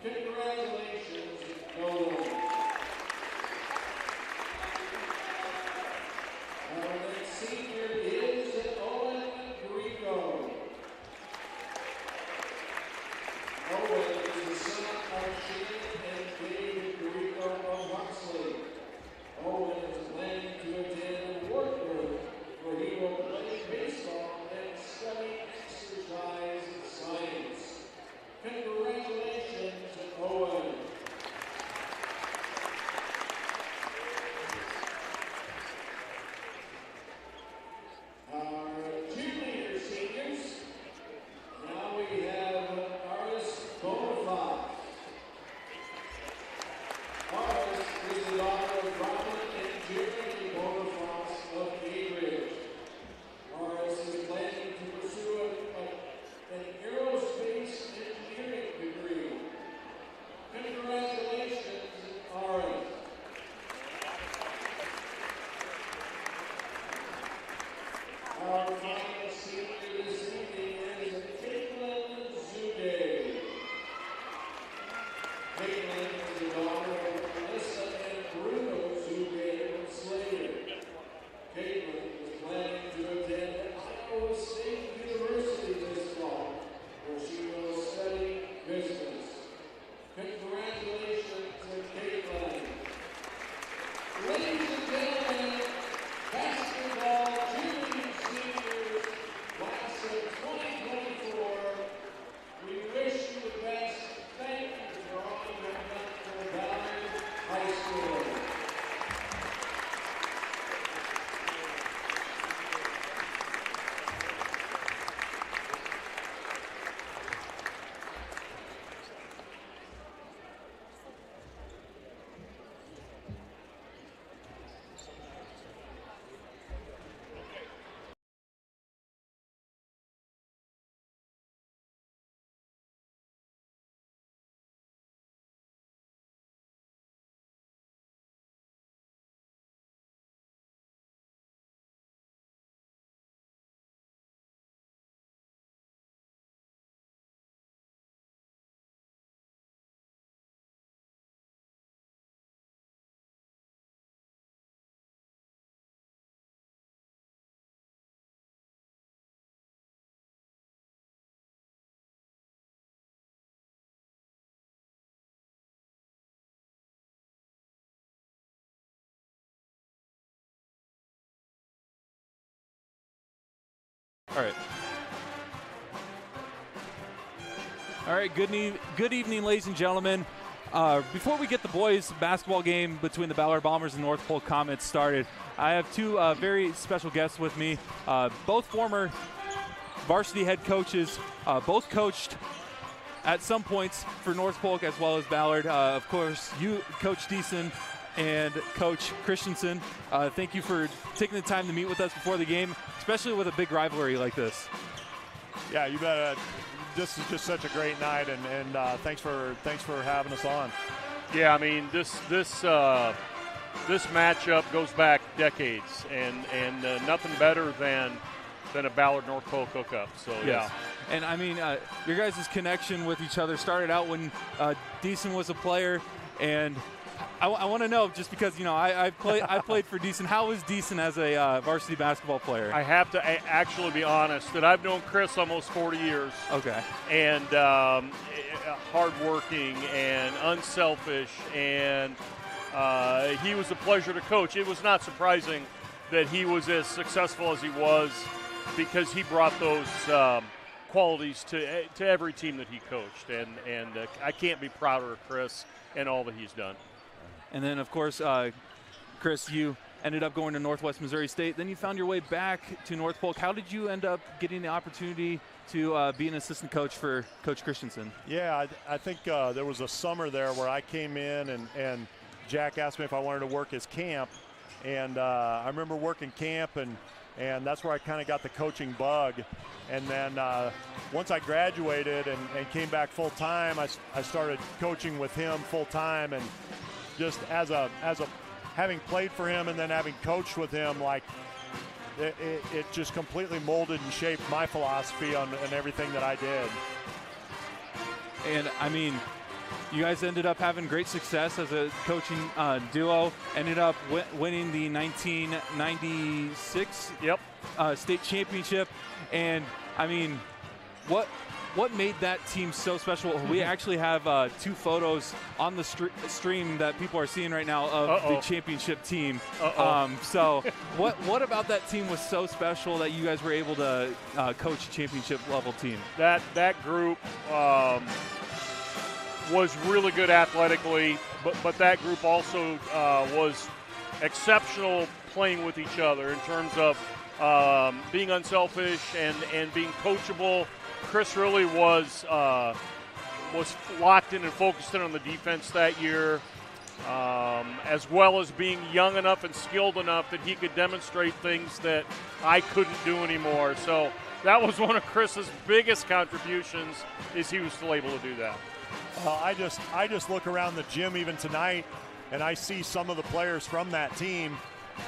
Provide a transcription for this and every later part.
Congratulations, Nolan. All right. All right, good evening, ladies and gentlemen. Before we get the boys' basketball game between the Ballard Bombers and North Polk Comets started, I have two very special guests with me, both former varsity head coaches, both coached at some points for North Polk as well as Ballard. Of course, you, Coach Deason, and Coach Christensen. Thank you for taking the time to meet with us before the game, especially with a big rivalry like this. Yeah, you bet. This is just such a great night, and thanks for having us on. Yeah, I mean this matchup goes back decades, and nothing better than a Ballard North Polk hookup. So yes. Yeah. And I mean, your guys' connection with each other started out when Deason was a player, and I want to know, just because I played for Deason. How was Deason as a varsity basketball player? I have to actually be honest that I've known Chris almost 40 years. Okay. And hardworking and unselfish, and he was a pleasure to coach. It was not surprising that he was as successful as he was, because he brought those qualities to every team that he coached, and I can't be prouder of Chris and all that he's done. And then, of course, Chris, you ended up going to Northwest Missouri State. Then you found your way back to North Polk. How did you end up getting the opportunity to be an assistant coach for Coach Christensen? Yeah, I think there was a summer there where I came in, and Jack asked me if I wanted to work his camp. And I remember working camp, and that's where I kind of got the coaching bug. And then once I graduated and came back full-time, I started coaching with him full-time. And just as a having played for him and then having coached with him, like it just completely molded and shaped my philosophy on everything that I did. And I mean, you guys ended up having great success as a coaching duo. Ended up winning the 1996 state championship. And I mean, what made that team so special? We actually have two photos on the stream that people are seeing right now of the championship team. So what about that team was so special that you guys were able to coach a championship level team? That group was really good athletically, but that group also was exceptional playing with each other in terms of being unselfish and being coachable. Chris really was locked in and focused in on the defense that year, as well as being young enough and skilled enough that he could demonstrate things that I couldn't do anymore. So that was one of Chris's biggest contributions, is he was still able to do that. I just look around the gym even tonight, and I see some of the players from that team,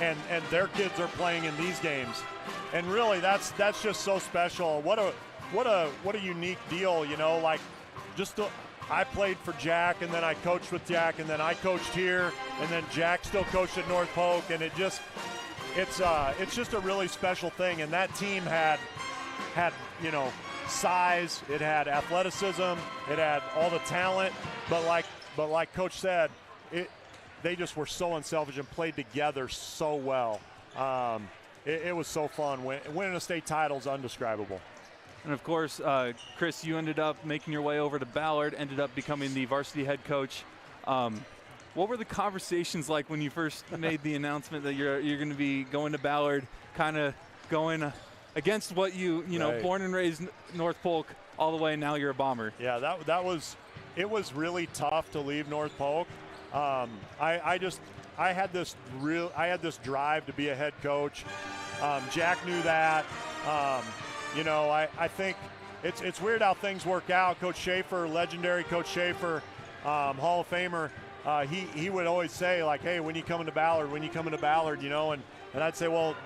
and their kids are playing in these games, and really that's just so special. What a unique deal, like I played for Jack, and then I coached with Jack, and then I coached here, and then Jack still coached at North Polk, and it's just a really special thing. And that team had size, it had athleticism, it had all the talent, but like Coach said, they just were so unselfish and played together so well. It was so fun. Winning a state title is undescribable. And of course, Chris, you ended up making your way over to Ballard, ended up becoming the varsity head coach. What were the conversations like when you first made the announcement that you're going to be going to Ballard, kind of going against what you right. Born and raised North Polk all the way, now you're a Bomber? Yeah, it was really tough to leave North Polk. I had this drive to be a head coach. Jack knew that. I think it's weird how things work out. Coach Schaefer, legendary Coach Schaefer, Hall of Famer, he would always say, like, hey, when you coming to Ballard, and I'd say, well,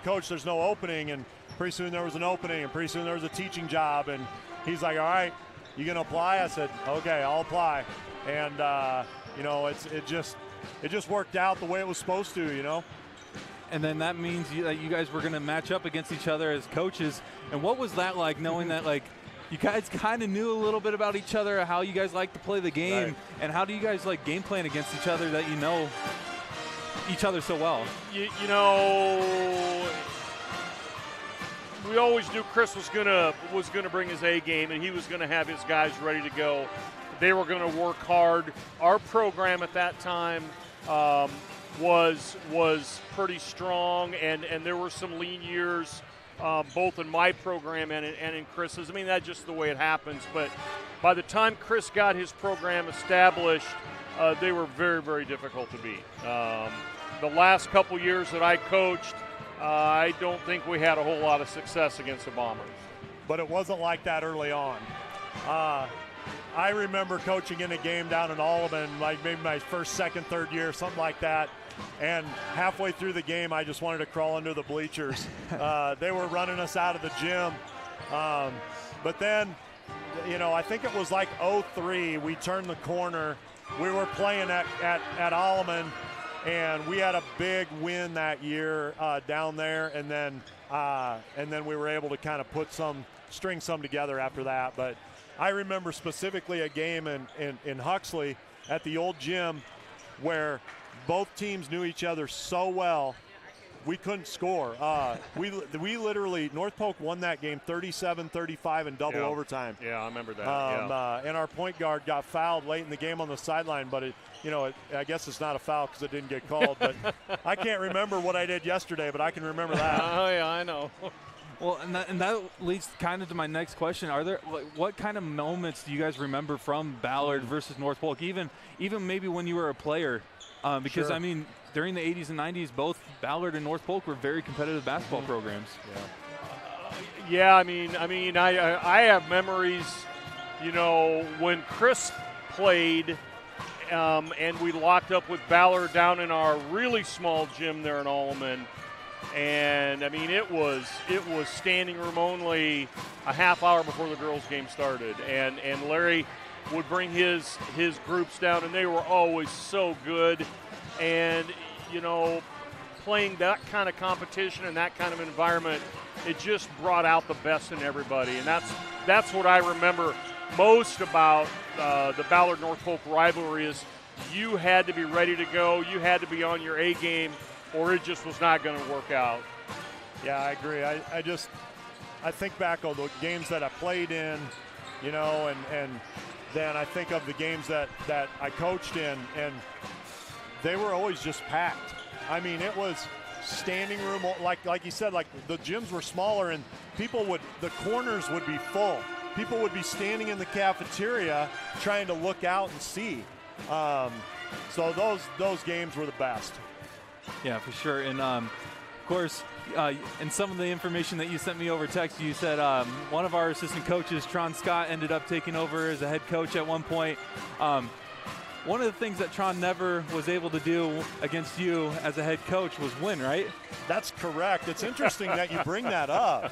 Coach, there's no opening. And pretty soon there was an opening, and pretty soon there was a teaching job. And he's like, all right, you going to apply? I said, okay, I'll apply. And, it just worked out the way it was supposed to, And then that means that you guys were going to match up against each other as coaches. And what was that like, knowing that, like, you guys kind of knew a little bit about each other, how you guys like to play the game, right. And how do you guys like game plan against each other that you know each other so well? we always knew Chris was gonna bring his A game, and he was gonna have his guys ready to go. They were gonna work hard. Our program at that time was pretty strong, and there were some lean years, both in my program and in Chris's. I mean, that's just the way it happens. But by the time Chris got his program established, they were very, very difficult to beat. The last couple years that I coached, I don't think we had a whole lot of success against the Bombers. But it wasn't like that early on. I remember coaching in a game down in Alleman, like maybe my first, second, third year, something like that. And halfway through the game, I just wanted to crawl under the bleachers. They were running us out of the gym. But then, I think it was like 03, we turned the corner. We were playing at Alleman, and we had a big win that year down there. And then we were able to kind of string some together after that. But I remember specifically a game in Huxley at the old gym where both teams knew each other so well, we couldn't score. We literally, North Polk won that game 37-35 in double overtime. Yeah, I remember that. And our point guard got fouled late in the game on the sideline, but I guess it's not a foul because it didn't get called. But I can't remember what I did yesterday, but I can remember that. Oh, yeah, I know. Well, and that leads kind of to my next question. Are there what kind of moments do you guys remember from Ballard versus North Polk, even maybe when you were a player? Because, Sure. I mean, during the 80s and 90s, both Ballard and North Polk were very competitive basketball programs. Yeah, I mean, I have memories, when Chris played and we locked up with Ballard down in our really small gym there in Alleman. And, I mean, it was standing room only a half hour before the girls' game started. And Larry would bring his groups down, and they were always so good. And, playing that kind of competition and that kind of environment, it just brought out the best in everybody. And that's what I remember most about the Ballard-North Polk rivalry is you had to be ready to go. You had to be on your A game, or it just was not going to work out. Yeah, I agree. I think back on the games that I played in, and then I think of the games that I coached in, and they were always just packed. I mean, it was standing room, like you said, like the gyms were smaller, and the corners would be full. People would be standing in the cafeteria trying to look out and see. So those games were the best. Yeah, for sure. And, of course, in some of the information that you sent me over text, you said one of our assistant coaches, Tron Scott, ended up taking over as a head coach at one point. One of the things that Tron never was able to do against you as a head coach was win, right? That's correct. It's interesting that you bring that up.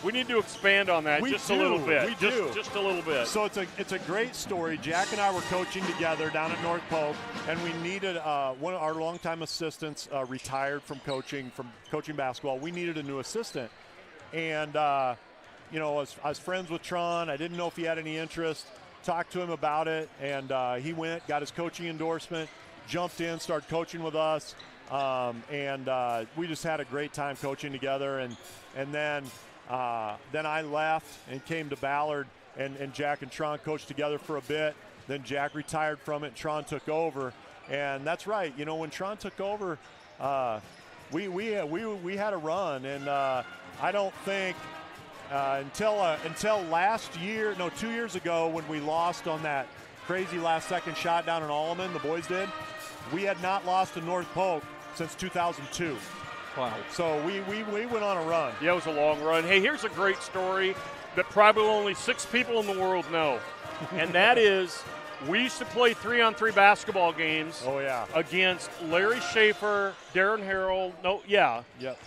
We need to expand on that just a little bit. We do. Just a little bit. So it's a great story. Jack and I were coaching together down at North Polk, and we needed one of our longtime assistants retired from coaching basketball. We needed a new assistant. And, I was friends with Tron. I didn't know if he had any interest. Talked to him about it, and he went, got his coaching endorsement, jumped in, started coaching with us, and we just had a great time coaching together. And then I left and came to Ballard, and Jack and Tron coached together for a bit. Then Jack retired from it, and Tron took over. And that's right, when Tron took over, we had a run, and I don't think. Until last year, 2 years ago, when we lost on that crazy last-second shot down in Alleman, the boys did, we had not lost to North Polk since 2002. Wow. So we went on a run. Yeah, it was a long run. Hey, here's a great story that probably only 6 people in the world know, and that is we used to play 3-on-3 basketball games against Larry Schaefer, Darren Harrell,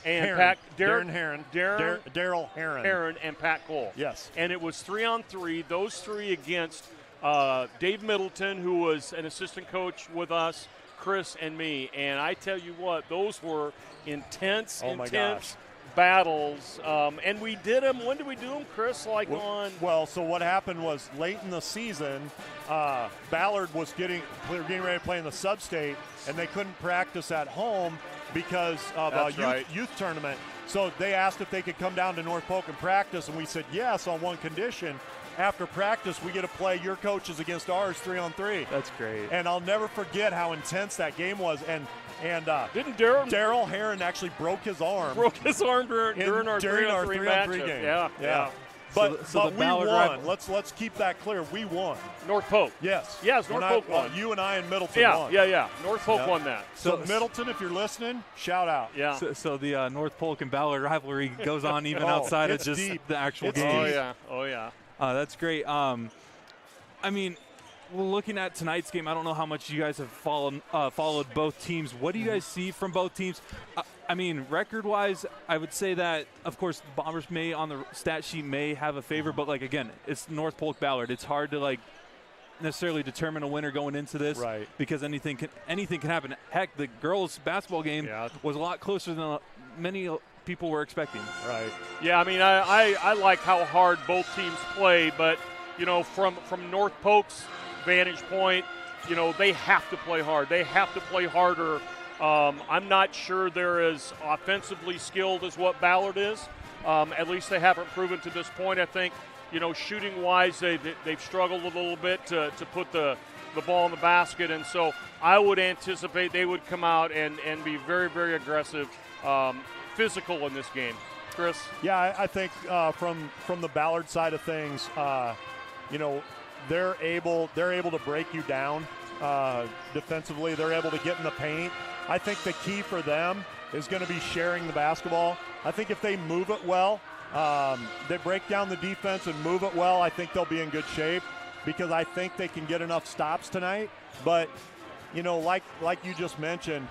and Heron. Darren Heron. Darryl Heron. Heron and Pat Cole. Yes. And it was 3-on-3, those three against Dave Middleton, who was an assistant coach with us, Chris, and me. And I tell you what, those were intense battles. And we did them. When did we do them, Chris? Well, so what happened was late in the season, Ballard was getting ready to play in the sub-state, and they couldn't practice at home. because of a youth tournament. So they asked if they could come down to North Polk and practice, and we said yes on one condition. After practice, we get to play your coaches against ours 3-on-3. That's great. And I'll never forget how intense that game was. And didn't Daryl Heron actually broke his arm? During our 3-on-3 game. Yeah. But the we Ballard won. Let's keep that clear. We won. North Polk. Yes. Yes, North Polk won. You and I and Middleton won. Yeah. North Polk won that. So Middleton, if you're listening, shout out. Yeah. So the North Polk and Ballard rivalry goes on even outside of just deep. the actual It's game. deep. Oh yeah. That's great. I mean, well, looking at tonight's game, I don't know how much you guys have followed both teams. What do you guys see from both teams? I mean, record-wise, I would say that, of course, the Bombers may, on the stat sheet, may have a favor, but, like, again, it's North Polk Ballard. It's hard to, like, necessarily determine a winner going into this, right? Because anything can happen. Heck, the girls' basketball game was a lot closer than many people were expecting. Right. Yeah, I mean, I like how hard both teams play, but, you know, from North Polk's vantage point, you know, they have to play hard. They have to play harder. I'm not sure they're as offensively skilled as what Ballard is. At least they haven't proven to this point. I think, you know, shooting-wise, they've struggled a little bit to put the ball in the basket, and so I would anticipate they would come out and be very, very aggressive, physical in this game. Chris? Yeah, I think from the Ballard side of things, you know, they're able to break you down defensively. They're able to get in the paint. I think the key for them is going to be sharing the basketball. I think if they move it well, they break down the defense and move it well, I think they'll be in good shape because I think they can get enough stops tonight. But, you know, like you just mentioned,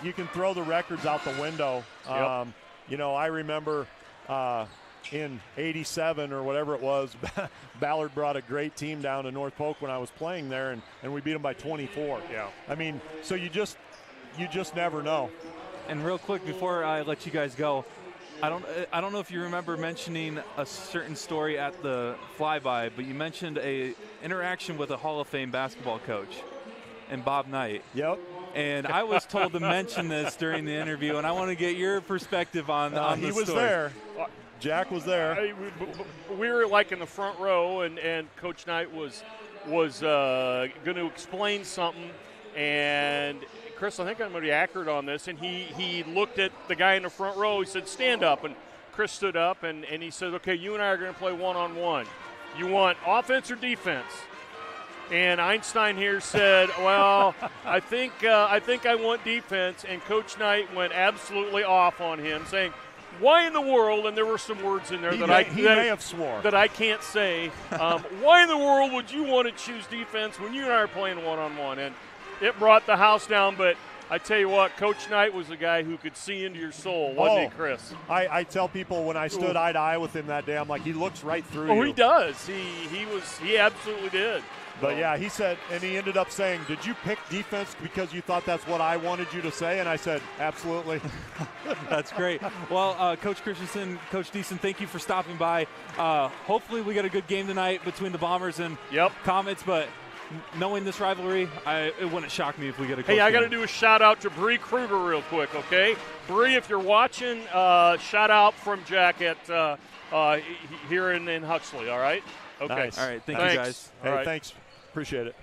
you can throw the records out the window. Yep. You know, I remember in '87 or whatever it was, Ballard brought a great team down to North Polk when I was playing there, and we beat them by 24. Yeah. I mean, so you just never know. And real quick before I let you guys go, I don't know if you remember mentioning a certain story at the flyby, but you mentioned a interaction with a Hall of Fame basketball coach, and Bob Knight. Yep. And I was told to mention this during the interview, and I want to get your perspective on the He was story. there. Jack was there. We were like in the front row, and Coach Knight was going to explain something, and Chris, I think I'm going to be accurate on this, and he looked at the guy in the front row. He said, "Stand up," and Chris stood up, and he said, "Okay, you and I are going to play one-on-one. You want offense or defense?" And Einstein here said, "Well, I think I want defense." And Coach Knight went absolutely off on him, saying, "Why in the world?" And there were some words in there he may have swore that I can't say. Why in the world would you want to choose defense when you and I are playing one-on-one? And it brought the house down. But I tell you what, Coach Knight was a guy who could see into your soul, wasn't he, Chris? I tell people when I stood eye to eye with him that day, I'm like, he looks right through you. Oh, he does. He absolutely did. But, yeah, he said, and he ended up saying, "Did you pick defense because you thought that's what I wanted you to say?" And I said, "Absolutely." That's great. Well, Coach Christensen, Coach Deason, thank you for stopping by. Hopefully we get a good game tonight between the Bombers and Comets, but knowing this rivalry, it wouldn't shock me if we get a close Hey, I got to game. do a shout-out to Bree Kruger real quick, okay? Bree, if you're watching, shout-out from Jack at here in Huxley, all right? Okay. Nice. All right, thank Thanks. you guys. Hey, thanks. Appreciate it.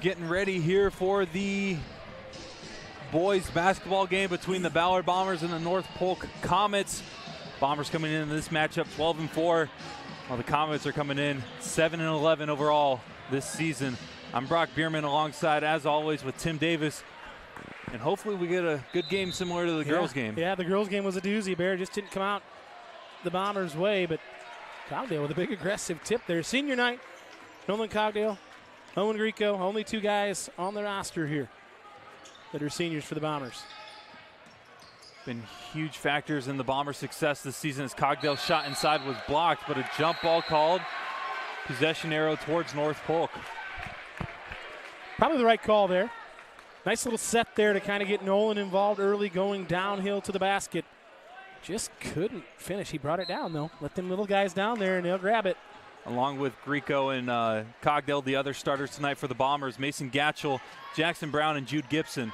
Getting ready here for the boys basketball game between the Ballard Bombers and the North Polk Comets. Bombers coming in this matchup 12-4, while the Comets are coming in 7-11 overall this season. I'm Brock Bierman alongside, as always, with Tim Davis. And hopefully we get a good game similar to the girls' game. Yeah, the girls' game was a doozy. Bear just didn't come out the Bombers' way, but Cogdale with a big aggressive tip there. Senior night, Nolan Cogdale, Owen Greco, only two guys on the roster here that are seniors for the Bombers. Been huge factors in the Bombers' success this season as Cogdale's shot inside was blocked, but a jump ball called. Possession arrow towards North Polk. Probably the right call there. Nice little set there to kind of get Nolan involved early, going downhill to the basket. Just couldn't finish. He brought it down, though. Let them little guys down there, and they'll grab it. Along with Greco and Cogdale, the other starters tonight for the Bombers, Mason Gatchell, Jackson Brown, and Jude Gibson.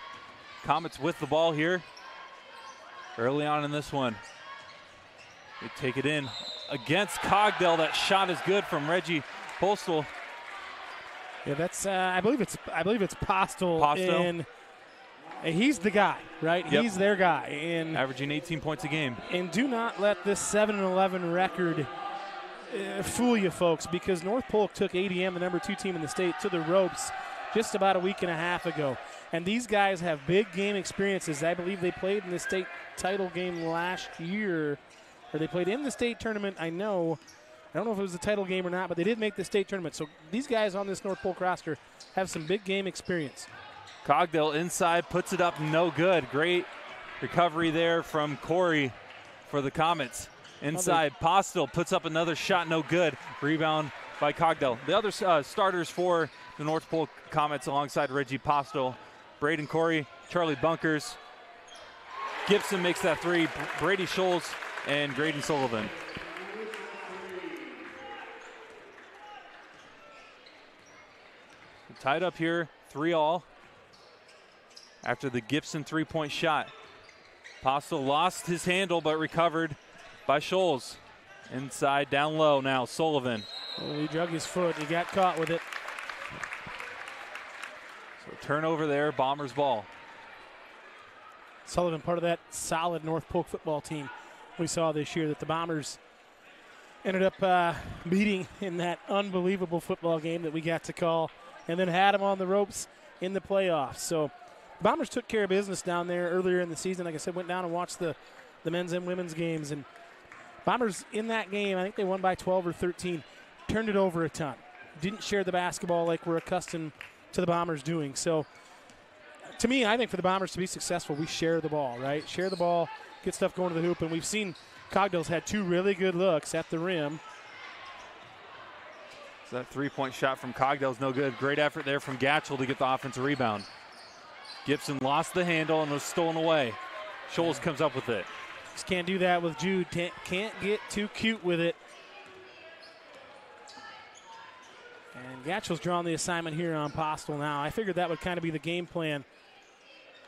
Comets with the ball here early on in this one. They take it in against Cogdale. That shot is good from Reggie Postal. Yeah, that's I believe it's Postal. And he's the guy, right? Yep. He's their guy. And averaging 18 points a game. And do not let this 7-11 record fool you folks, because North Polk took ADM, the number 2 team in the state, to the ropes just about a week and a half ago. And these guys have big game experiences. I believe they played in the state title game last year, or they played in the state tournament. I don't know if it was the title game or not, but they did make the state tournament. So these guys on this North Polk roster have some big game experience. Cogdale inside, puts it up, no good. Great Recovery there from Corey for the Comets. Inside, Postel puts up another shot, no good. Rebound by Cogdell. The other starters for the North Polk Comets alongside Reggie Postel, Braden Corey, Charlie Bunkers. Gibson makes that three. Brady Scholes and Graydon Sullivan. Tied up here, 3-all. After the Gibson three-point shot. Postel lost his handle but recovered by Scholes. Inside, down low now, Sullivan. Well, he drug his foot. He got caught with it. So turnover there, Bombers ball. Sullivan, part of that solid North Polk football team we saw this year that the Bombers ended up beating in that unbelievable football game that we got to call, and then had them on the ropes in the playoffs. So the Bombers took care of business down there earlier in the season. Like I said, went down and watched the men's and women's games. And Bombers in that game, I think they won by 12 or 13, turned it over a ton. Didn't share the basketball like we're accustomed to the Bombers doing. So to me, I think for the Bombers to be successful, we share the ball, right? Share the ball, get stuff going to the hoop. And we've seen Cogdell's had two really good looks at the rim. So that three-point shot from Cogdell's no good. Great effort there from Gatchel to get the offensive rebound. Gibson lost the handle and was stolen away. Scholes comes up with it. Just can't do that with Jude. Can't get too cute with it. And Gatchel's drawing the assignment here on Postel now. I figured that would kind of be the game plan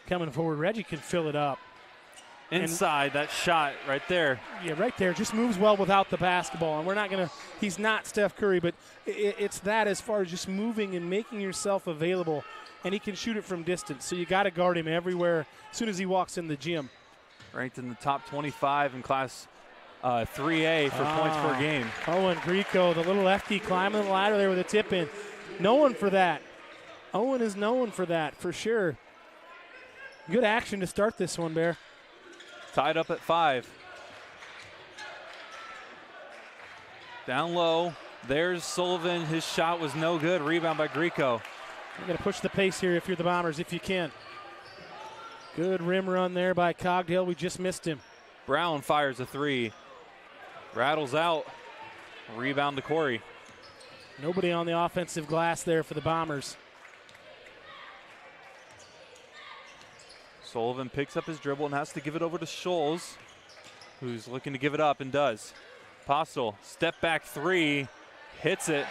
coming forward. Reggie can fill it up. Inside, that shot right there. Yeah, right there. Just moves well without the basketball. And we're not going to – he's not Steph Curry, but it's that as far as just moving and making yourself available. And he can shoot it from distance. So you got to guard him everywhere as soon as he walks in the gym. Ranked in the top 25 in Class 3A for points per game. Owen Greco, the little lefty climbing the ladder there with a tip in. Known for that. Owen is known for that, for sure. Good action to start this one, Bear. Tied up at 5. Down low. There's Sullivan. His shot was no good. Rebound by Greco. You're going to push the pace here if you're the Bombers, if you can. Good rim run there by Cogdell. We just missed him. Brown fires a three. Rattles out. Rebound to Corey. Nobody on the offensive glass there for the Bombers. Sullivan picks up his dribble and has to give it over to Scholes, who's looking to give it up and does. Postel, step back three, hits it,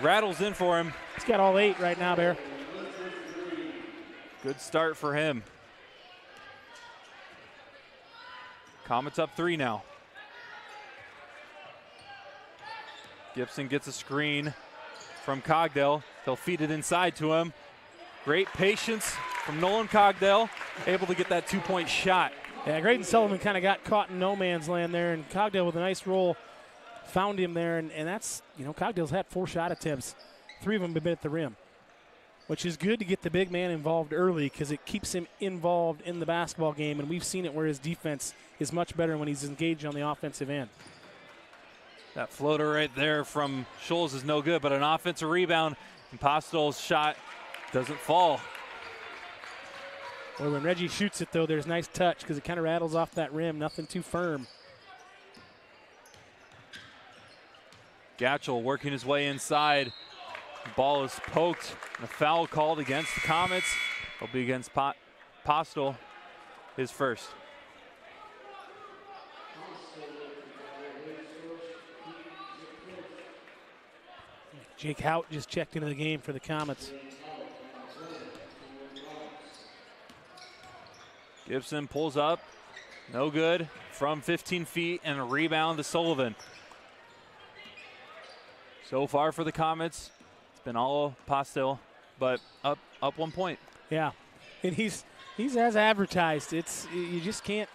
rattles in for him. He's got all 8 right now, Bear. Good start for him. Comets up 3 now. Gibson gets a screen from Cogdell. He'll feed it inside to him. Great patience from Nolan Cogdell, able to get that 2-point shot. Yeah, Graydon Sullivan kind of got caught in no man's land there, and Cogdell with a nice roll found him there, and that's, Cogdell's had 4 shot attempts. 3 of them have been at the rim, which is good to get the big man involved early because it keeps him involved in the basketball game, and we've seen it where his defense is much better when he's engaged on the offensive end. That floater right there from Scholes is no good, but an offensive rebound, and Postel's shot doesn't fall. Boy, when Reggie shoots it, though, there's nice touch because it kind of rattles off that rim. Nothing too firm. Gatchel working his way inside. Ball is poked. And a foul called against the Comets. It'll be against Postel, his first. Jake Hout just checked into the game for the Comets. Gibson pulls up. No good from 15 feet and a rebound to Sullivan. So far for the Comets, it's been all Postel, but up 1 point. Yeah, and he's as advertised. You just can't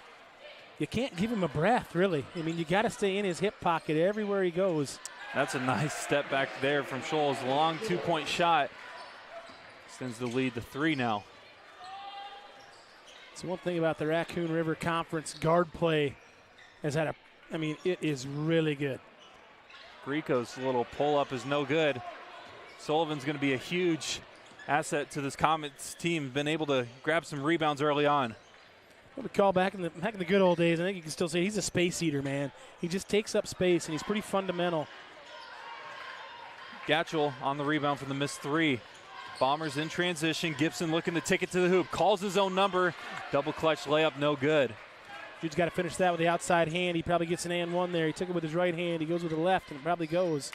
give him a breath, really. I mean, you got to stay in his hip pocket everywhere he goes. That's a nice step back there from Scholes. Long 2-point shot. Extends the lead to 3 now. So one thing about the Raccoon River Conference guard play has had it is really good. Greco's little pull-up is no good. Sullivan's going to be a huge asset to this Comets team. Been able to grab some rebounds early on. What we call back in the good old days, I think you can still say he's a space eater, man. He just takes up space, and he's pretty fundamental. Gatchel on the rebound from the missed three. Bombers in transition. Gibson looking to take it to the hoop. Calls his own number. Double clutch layup, no good. Jude's got to finish that with the outside hand. He probably gets an and one there. He took it with his right hand. He goes with the left, and it probably goes.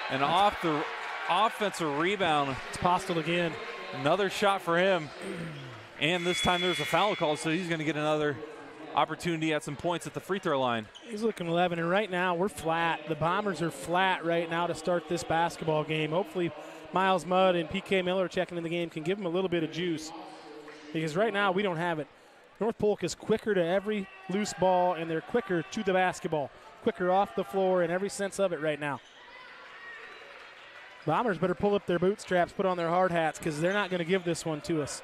And off the offensive rebound. It's Postel again. Another shot for him. And this time there's a foul call, so he's going to get another opportunity at some points at the free throw line. He's looking 11, and right now we're flat. The Bombers are flat right now to start this basketball game. Hopefully Miles Mudd and PK Miller checking in the game can give him a little bit of juice, because right now we don't have it. North Polk is quicker to every loose ball, and they're quicker to the basketball, quicker off the floor in every sense of it right now. Bombers better pull up their bootstraps, put on their hard hats, because they're not going to give this one to us.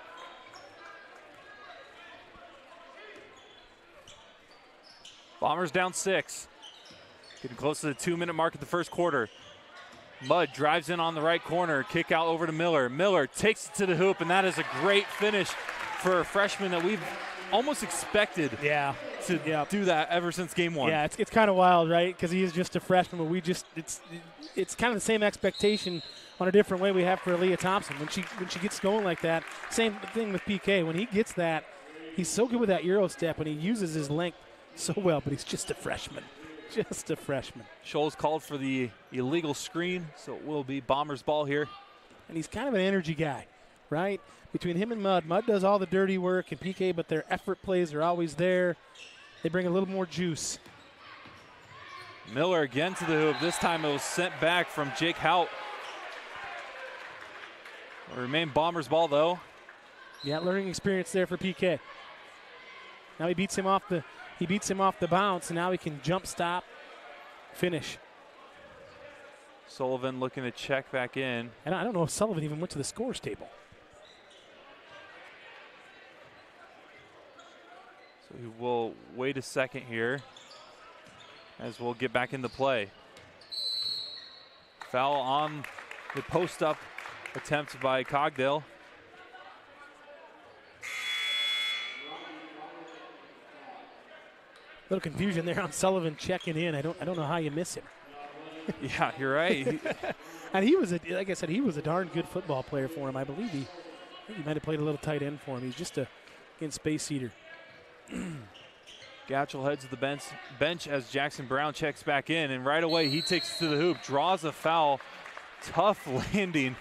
Bombers down 6. Getting close to the 2-minute mark of the first quarter. Mudd drives in on the right corner. Kick out over to Miller. Miller takes it to the hoop, and that is a great finish for a freshman that we've almost expected to do that ever since game 1. Yeah, it's kind of wild, right? Because he is just a freshman, but it's kind of the same expectation on a different way we have for Aaliyah Thompson. When she gets going like that, same thing with PK. When he gets that, he's so good with that Euro step, and he uses his length so well, but he's just a freshman. Just a freshman. Scholes called for the illegal screen, so it will be Bombers ball here. And he's kind of an energy guy, right? Between him and Mudd does all the dirty work, and PK, but their effort plays are always there. They bring a little more juice. Miller again to the hoop. This time it was sent back from Jake Hout. Will remain Bombers ball, though. Yeah, learning experience there for PK. Now he beats him off the bounce, and now he can jump stop, finish. Sullivan looking to check back in. And I don't know if Sullivan even went to the scores table. So he will wait a second here as we'll get back into play. Foul on the post-up attempt by Cogdale. Little confusion there on Sullivan checking in. I don't know how you miss him. Yeah, you're right. And he was like I said, he was a darn good football player for him. I believe he might have played a little tight end for him. He's just a space eater. Gatchel heads to the bench as Jackson Brown checks back in, and right away he takes it to the hoop, draws a foul. Tough landing,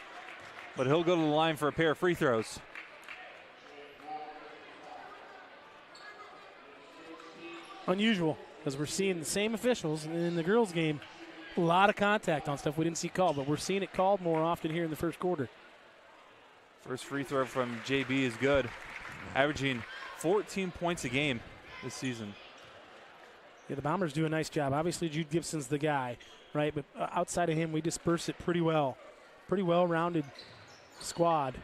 but he'll go to the line for a pair of free throws. Unusual, because we're seeing the same officials in the girls' game. A lot of contact on stuff we didn't see called, but we're seeing it called more often here in the first quarter. First free throw from JB is good, averaging 14 points a game this season. Yeah, the Bombers do a nice job. Obviously, Jude Gibson's the guy, right? But outside of him, we disperse it pretty well. Pretty well-rounded squad.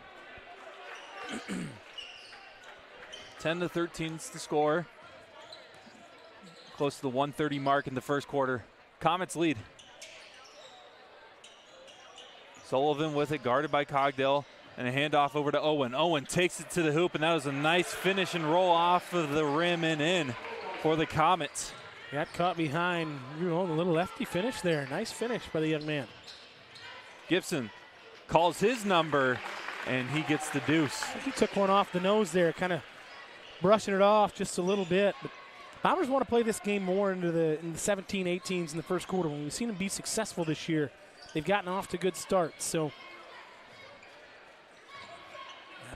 10-13 is the score. Close to the 130 mark in the first quarter. Comets lead. Sullivan with it, guarded by Cogdale, and a handoff over to Owen. Owen takes it to the hoop, and that was a nice finish and roll off of the rim and in for the Comets. Got caught behind. A little lefty finish there. Nice finish by the young man. Gibson calls his number, and he gets the deuce. I think he took one off the nose there, kind of brushing it off just a little bit. But Bombers want to play this game more in the 17-18s in the first quarter. When we've seen them be successful this year, they've gotten off to good starts. So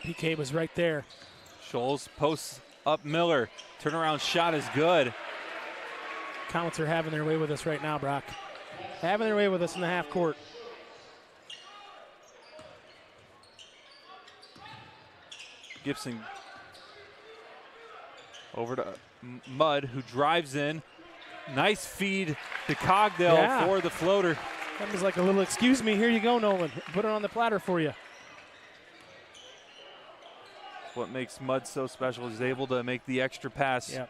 PK was right there. Scholes posts up Miller. Turnaround shot is good. Comets are having their way with us right now, Brock. Having their way with us in the half court. Gibson over to Mudd, who drives in. Nice feed to Cogdale for the floater. That was like a little, excuse me, here you go, Nolan. Put it on the platter for you. What makes Mudd so special. He's able to make the extra pass. Yep.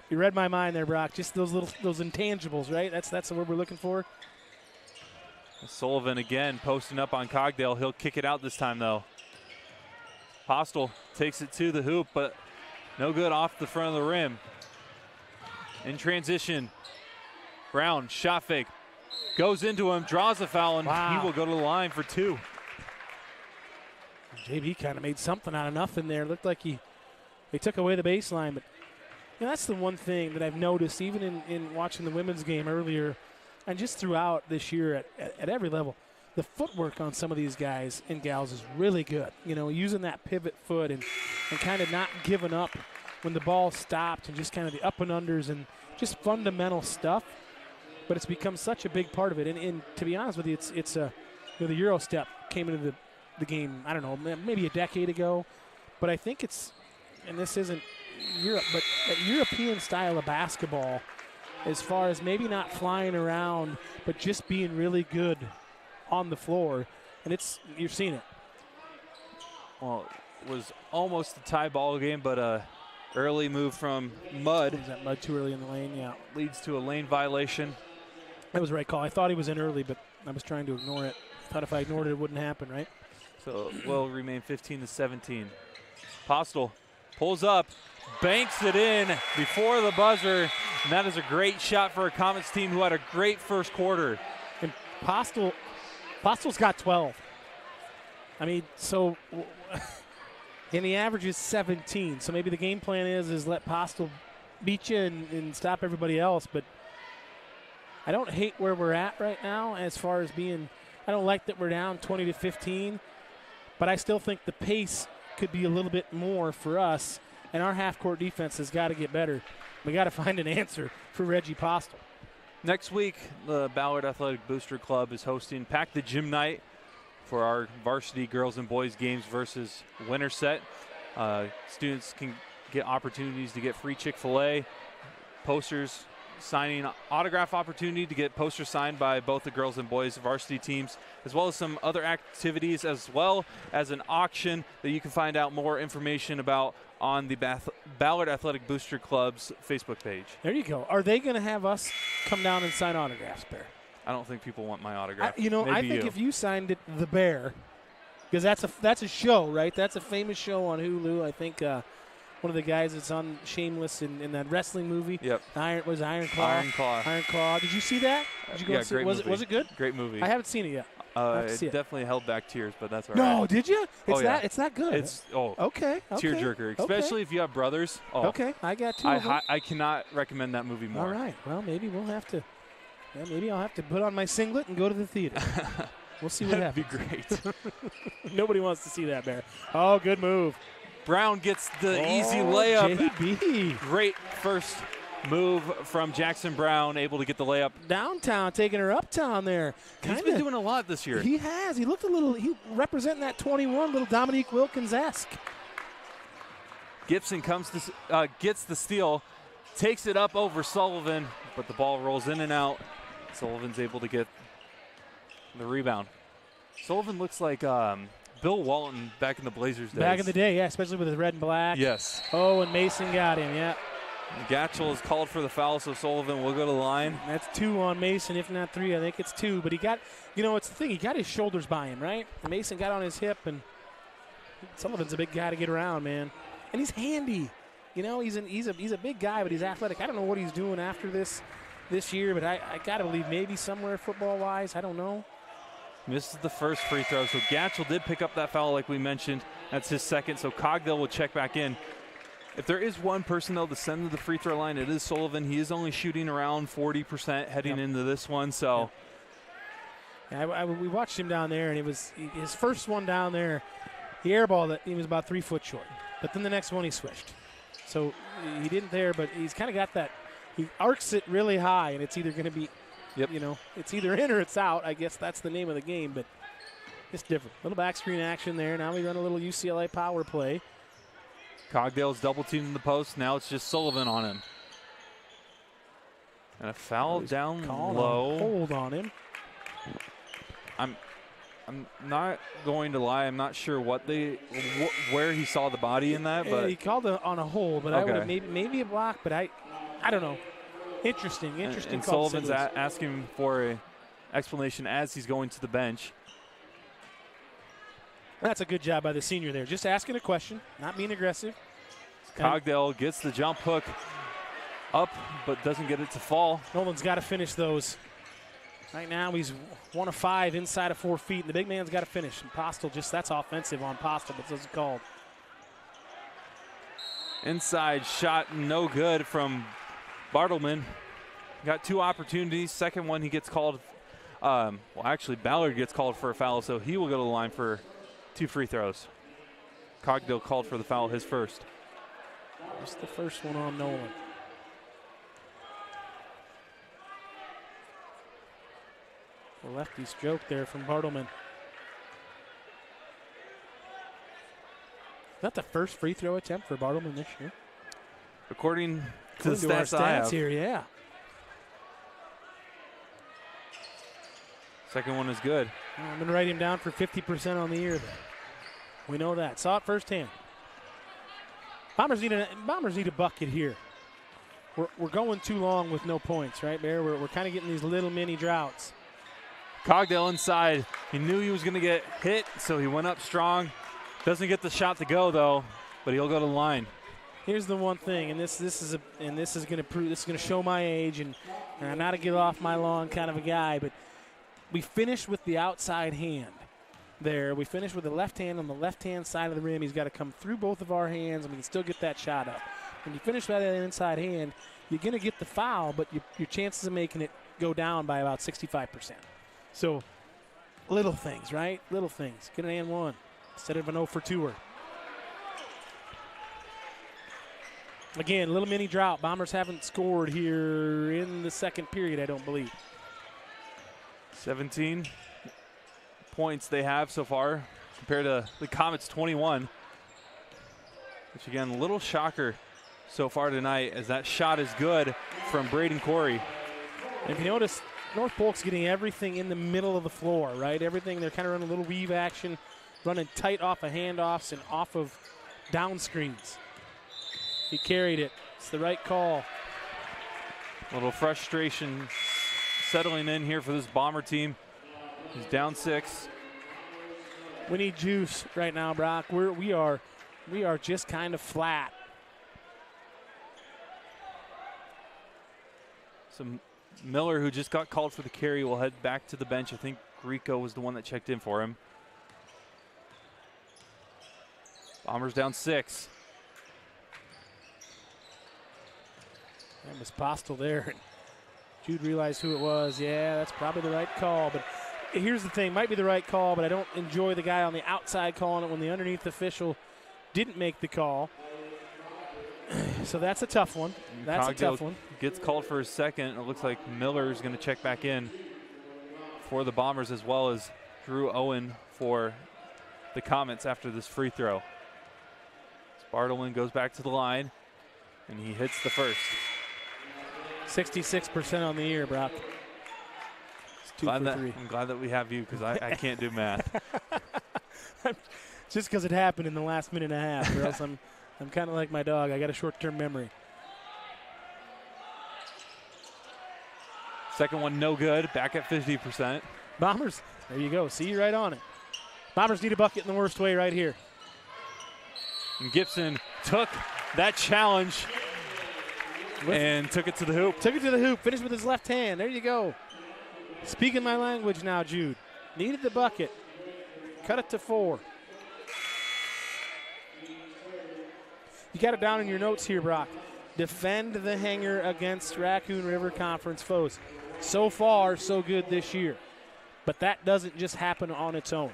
You read my mind there, Brock. Just those intangibles, right? That's the word we're looking for. Sullivan again posting up on Cogdale. He'll kick it out this time, though. Postel takes it to the hoop, but no good off the front of the rim. In transition, Brown, shot fake, goes into him, draws a foul, and he will go to the line for 2. JB kind of made something out of nothing there. Looked like they took away the baseline, but that's the one thing that I've noticed, even in watching the women's game earlier, and just throughout this year at every level. The footwork on some of these guys and gals is really good. Using that pivot foot and kind of not giving up when the ball stopped, and just kind of the up and unders and just fundamental stuff. But it's become such a big part of it. And to be honest with you, it's the Euro step came into the game, I don't know, maybe a decade ago. But I think it's, and this isn't Europe, but that European style of basketball, as far as maybe not flying around, but just being really good on the floor. And you're seeing it. Well, it was almost a tie ball game, but early move from Mudd. Was that Mudd too early in the lane? Yeah. Leads to a lane violation. That was the right call. I thought he was in early, but I was trying to ignore it. Thought if I ignored it, it wouldn't happen, right? So it will remain 15-17. Postel pulls up, banks it in before the buzzer, and that is a great shot for a Comets team who had a great first quarter. And Postel's got 12. I mean, so and the average is 17. So maybe the game plan is let Postel beat you and stop everybody else. But I don't hate where we're at right now as far as being. I don't like that we're down 20-15, but I still think the pace could be a little bit more for us, and our half-court defense has got to get better. We got to find an answer for Reggie Postel. Next week, the Ballard Athletic Booster Club is hosting Pack the Gym Night for our varsity girls and boys games versus Winterset. Students can get opportunities to get free Chick-fil-A, posters, signing autograph opportunity to get posters signed by both the girls and boys varsity teams, as well as some other activities, as well as an auction that you can find out more information about on the Ballard Athletic Booster Club's Facebook page. There you go. Are they going to have us come down and sign autographs, Bear? I don't think people want my autograph. I think if you signed it, the Bear, because that's a show, right? That's a famous show on Hulu. I think one of the guys that's on Shameless in that wrestling movie. Yep. Iron Claw. Iron Claw. Did you see that? Did you go see great movie. Was it good? Great movie. I haven't seen it yet. It definitely held back tears, but that's all right. No, did you? It's that good. It's okay. Tearjerker, especially if you have brothers. Oh, okay, I got 2 I cannot recommend that movie more. All right. Well, maybe we'll have to. Yeah, maybe I'll have to put on my singlet and go to the theater. We'll see what happens. That'd be great. Nobody wants to see that, Bear. Oh, good move. Brown gets the easy layup. JB. Great first move from Jackson Brown, able to get the layup. Downtown, taking her uptown there. He's been doing a lot this year. He has. He looked he representing that 21, little Dominique Wilkins-esque. Gibson gets the steal, takes it up over Sullivan, but the ball rolls in and out. Sullivan's able to get the rebound. Sullivan looks like Bill Walton back in the Blazers days. Back in the day, yeah, especially with his red and black. Yes. Oh, and Mason got him, yeah. Gatchel is called for the foul, so Sullivan will go to the line. That's 2 on Mason, if not 3. I think it's 2. But he got, it's the thing. He got his shoulders by him, right? Mason got on his hip, and Sullivan's a big guy to get around, man. And he's handy. He's a big guy, but he's athletic. I don't know what he's doing after this year, but I got to believe maybe somewhere football-wise. I don't know. Misses the first free throw, so Gatchel did pick up that foul like we mentioned. That's his second, so Cogdale will check back in. If there is one person, though, to send to the free throw line, it is Sullivan. He is only shooting around 40% heading into this one, so. Yeah, we watched him down there, and it was his first one down there. He airballed it. He was about 3 foot short. But then the next one he switched. So he didn't there, but he's kind of got that. He arcs it really high, and it's either going to be, it's either in or it's out. I guess that's the name of the game, but it's different. Little back screen action there. Now we run a little UCLA power play. Cogdale's double teaming the post. Now it's just Sullivan on him. And a foul down low. Hold on him. I'm not going to lie. I'm not sure where he saw the body in that, but he called on a hold. But I would have maybe a block. But I don't know. Interesting and call. Sullivan's asking for explanation as he's going to the bench. That's a good job by the senior there. Just asking a question, not being aggressive. Cogdell gets the jump hook up, but doesn't get it to fall. Nolan's got to finish those. Right now he's 1 of 5 inside of 4 feet, and the big man's got to finish. And Postel that's offensive on Postel, but it's called. Inside shot, no good from Bartleman. Got 2 opportunities. Second one he gets called. Actually, Ballard gets called for a foul, so he will go to the line for 2 free throws. Cogdell called for the foul, his first. Just the first one on Nolan. The lefty stroke there from Bartleman. Is that the first free throw attempt for Bartleman this year? According to the our stats I have. here, yeah. Second one is good. Well, I'm going to write him down for 50% on the year. We know that. Saw it firsthand. Bombers need a bucket here. We're going too long with no points, right, Bear? We're kind of getting these little mini droughts. Cogdell inside. He knew he was going to get hit, so he went up strong. Doesn't get the shot to go though, but he'll go to the line. Here's the one thing, and this is going to show my age, and I'm not a get off my lawn kind of a guy, but we finished with the outside hand there. We finished with the left hand on the left-hand side of the rim. He's got to come through both of our hands, and we can still get that shot up. When you finish with that inside hand, you're going to get the foul, but your chances of making it go down by about 65%. So little things, right? Little things. Get an and one instead of an 0 for 2-er. Again, little mini drought. Bombers haven't scored here in the second period, I don't believe. 17 points they have so far compared to the Comets' 21. Which, again, a little shocker so far tonight as that shot is good from Braden Corey. And if you notice, North Polk's getting everything in the middle of the floor, right? Everything, they're kind of running a little weave action, running tight off of handoffs and off of down screens. He carried it. It's the right call. A little frustration settling in here for this Bomber team. He's down 6. We need juice right now, Brock. We are just kind of flat. Some Miller, who just got called for the carry, will head back to the bench. I think Rico was the one that checked in for him. Bombers down 6. That was Postel there. Jude realized who it was. Yeah, that's probably the right call. But here's the thing. Might be the right call, but I don't enjoy the guy on the outside calling it when the underneath official didn't make the call. So that's a tough one. That's a tough one. Gets called for his second. It looks like Miller's going to check back in for the Bombers, as well as Drew Owen for the Comets after this free throw. Bartleman goes back to the line, and he hits the first. 66% on the year, Brock. It's 2 for 3. I'm glad that we have you because I can't do math. Just because it happened in the last minute and a half, or else I'm kind of like my dog. I got a short-term memory. Second one, no good. Back at 50%. Bombers, there you go. See you right on it. Bombers need a bucket in the worst way right here. And Gibson took that challenge and took it to the hoop. Took it to the hoop. Finished with his left hand. There you go. Speaking my language now, Jude. Needed the bucket. Cut it to 4. You got it down in your notes here, Brock. Defend the hanger against Raccoon River Conference foes. So far, so good this year. But that doesn't just happen on its own.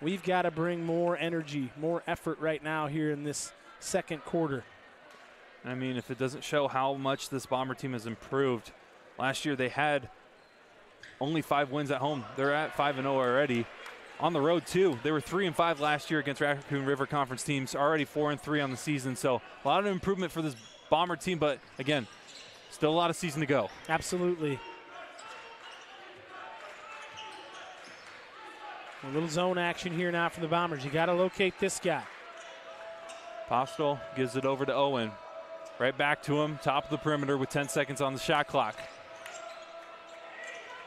We've got to bring more energy, more effort right now here in this second quarter. I mean, if it doesn't show how much this Bomber team has improved, last year they had only 5 wins at home. They're at 5-0 already. On the road, too. They were 3-5 last year against Raccoon River Conference teams, already 4-3 on the season. So a lot of improvement for this Bomber team, but again, still a lot of season to go. Absolutely. A little zone action here now for the Bombers. You got to locate this guy. Postel gives it over to Owen. Right back to him, top of the perimeter with 10 seconds on the shot clock.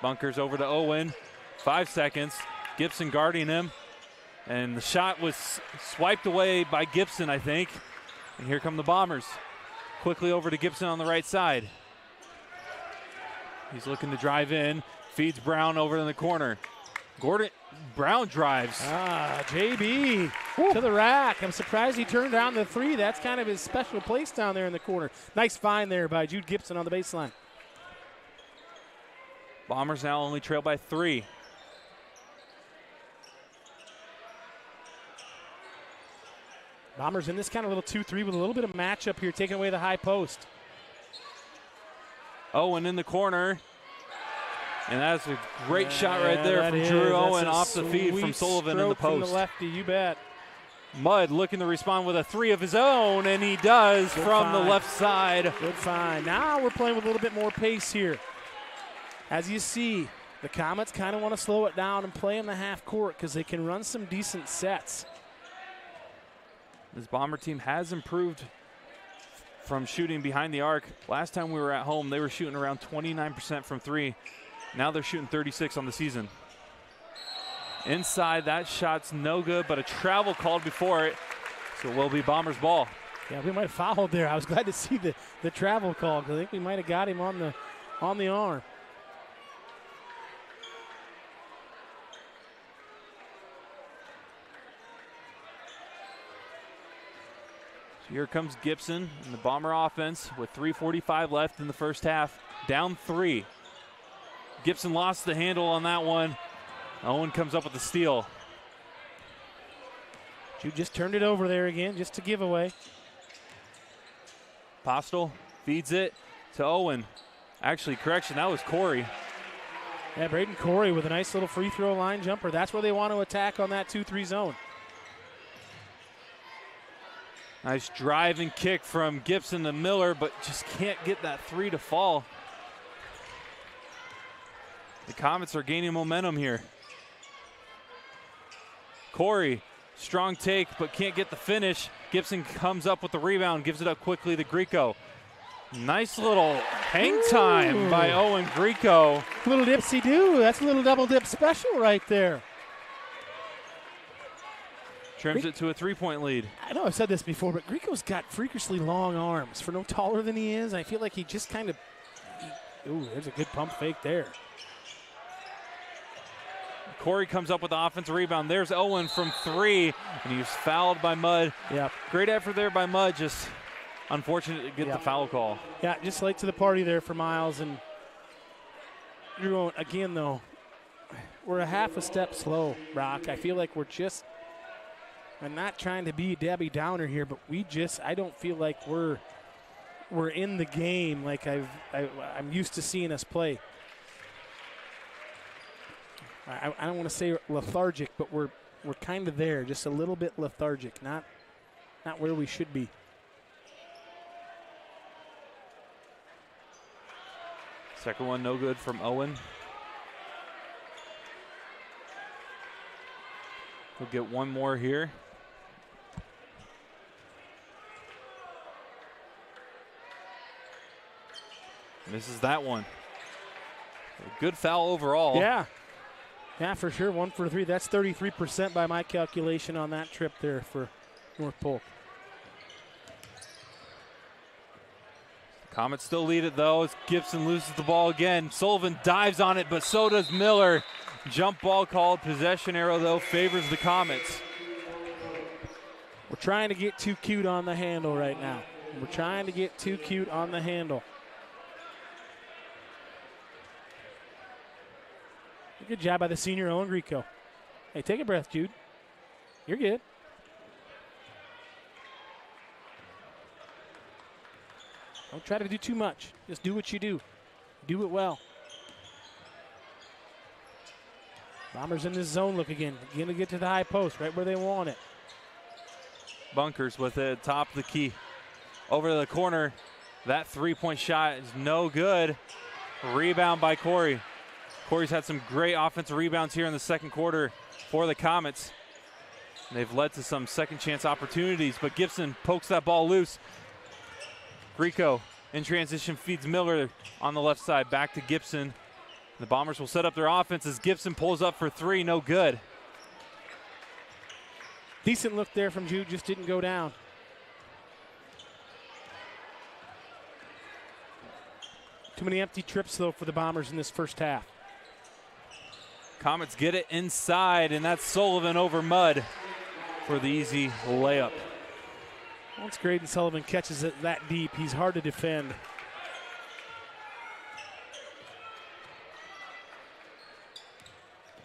Bunkers over to Owen. 5 seconds. Gibson guarding him. And the shot was swiped away by Gibson, I think. And here come the Bombers. Quickly over to Gibson on the right side. He's looking to drive in. Feeds Brown over in the corner. Brown drives. JB to the rack. I'm surprised he turned down the three. That's kind of his special place down there in the corner. Nice find there by Jude Gibson on the baseline. Bombers now only trail by 3. Bombers in this kind of little 2-3 with a little bit of matchup here, taking away the high post. Owen in the corner. And that's a great shot right there from Drew Owen off the feed from Sullivan in the post. From the lefty, you bet. Mudd looking to respond with a 3 of his own, and he does from the left side. Good find. Now we're playing with a little bit more pace here. As you see, the Comets kind of want to slow it down and play in the half court because they can run some decent sets. This Bomber team has improved from shooting behind the arc. Last time we were at home, they were shooting around 29% from 3. Now they're shooting 36 on the season. Inside, that shot's no good, but a travel called before it, so it will be Bombers ball. Yeah, we might have fouled there. I was glad to see the travel call because I think we might have got him on the arm. So here comes Gibson and the Bomber offense with 3:45 left in the first half. Down 3. Gibson lost the handle on that one. Owen comes up with the steal. You just turned it over there again, just to give away. Postel feeds it to Owen. Actually, correction, that was Corey. Yeah, Braden Corey with a nice little free throw line jumper. That's where they want to attack on that 2-3 zone. Nice drive and kick from Gibson to Miller, but just can't get that 3 to fall. The Comets are gaining momentum here. Corey, strong take, but can't get the finish. Gibson comes up with the rebound, gives it up quickly to Grieco. Nice little hang time by Owen Grieco. Little dipsy-do. That's a little double dip special right there. Trims it to a 3-point lead. I know I've said this before, but Grieco's got freakishly long arms. For no taller than he is, I feel like he just kind of... Ooh, there's a good pump fake there. Corey comes up with the offensive rebound. There's Owen from 3, and he's fouled by Mudd. Yep. Great effort there by Mudd, just unfortunate to get the foul call. Yeah, just late to the party there for Miles. And Drew Owen, again, though, we're a half a step slow, Brock. I feel like I'm not trying to be a Debbie Downer here, but I don't feel like we're in the game like I'm used to seeing us play. I don't want to say lethargic, but we're kind of there, just a little bit lethargic, not where we should be. Second one no good from Owen. We'll get one more here. Misses that one. A good foul overall. Yeah, for sure. 1 for 3. That's 33% by my calculation on that trip there for North Polk. Comets still lead it, though, as Gibson loses the ball again. Sullivan dives on it, but so does Miller. Jump ball called. Possession arrow, though, favors the Comets. We're trying to get too cute on the handle right now. We're trying to get too cute on the handle. Good job by the senior Owen Grieco. Hey, take a breath, Jude. You're good. Don't try to do too much. Just do what you do. Do it well. Bombers in this zone look again. Again to get to the high post, right where they want it. Bunkers with it top of the key. Over to the corner. That 3-point shot is no good. Rebound by Corey. Corey's had some great offensive rebounds here in the second quarter for the Comets. They've led to some second chance opportunities, but Gibson pokes that ball loose. Grieco in transition feeds Miller on the left side. Back to Gibson. The Bombers will set up their offense as Gibson pulls up for three, no good. Decent look there from Jude, just didn't go down. Too many empty trips, though, for the Bombers in this first half. Comets get it inside, and that's Sullivan over Mudd for the easy layup. Once Graydon Sullivan catches it that deep, he's hard to defend.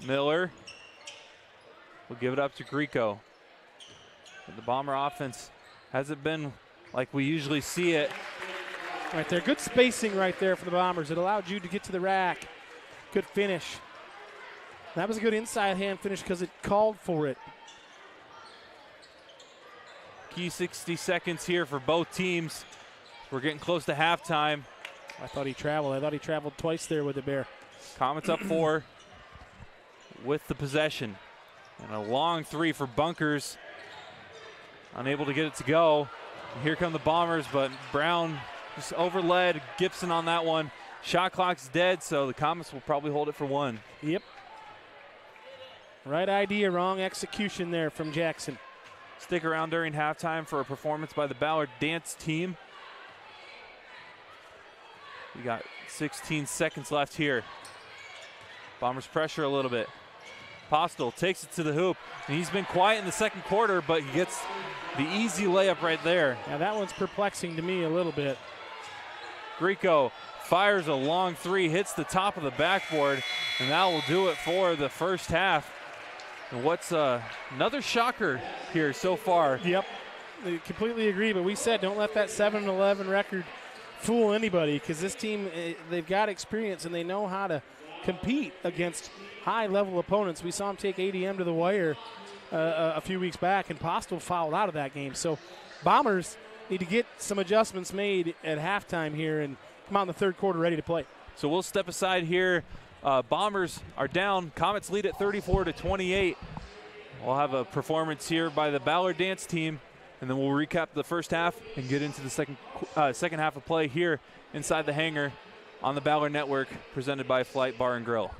Miller will give it up to Grieco. But the Bomber offense hasn't been like we usually see it. Right there, good spacing right there for the Bombers. It allowed Jude to get to the rack. Good finish. That was a good inside hand finish because it called for it. Key 60 seconds here for both teams. We're getting close to halftime. I thought he traveled. I thought he traveled twice there with the Bear. Comets up 4 with the possession. And a long three for Bunkers. Unable to get it to go. And here come the Bombers, but Brown just overled Gibson on that one. Shot clock's dead, so the Comets will probably hold it for one. Yep. Right idea, wrong execution there from Jackson. Stick around during halftime for a performance by the Ballard dance team. We got 16 seconds left here. Bombers pressure a little bit. Postel takes it to the hoop, and he's been quiet in the second quarter, but he gets the easy layup right there. Yeah, that one's perplexing to me a little bit. Grieco fires a long three, hits the top of the backboard, and that will do it for the first half. And what's another shocker here so far. Yep, I completely agree, but we said don't let that 7-11 record fool anybody, because this team, they've got experience and they know how to compete against high-level opponents. We saw them take ADM to the wire a few weeks back, and Postel fouled out of that game. So Bombers need to get some adjustments made at halftime here and come out in the third quarter ready to play. So we'll step aside here. Bombers are down. Comets lead at 34-28. We'll have a performance here by the Ballard dance team, and then we'll recap the first half and get into the second half of play here inside the hangar on the Ballard Network, presented by Flight Bar and Grill.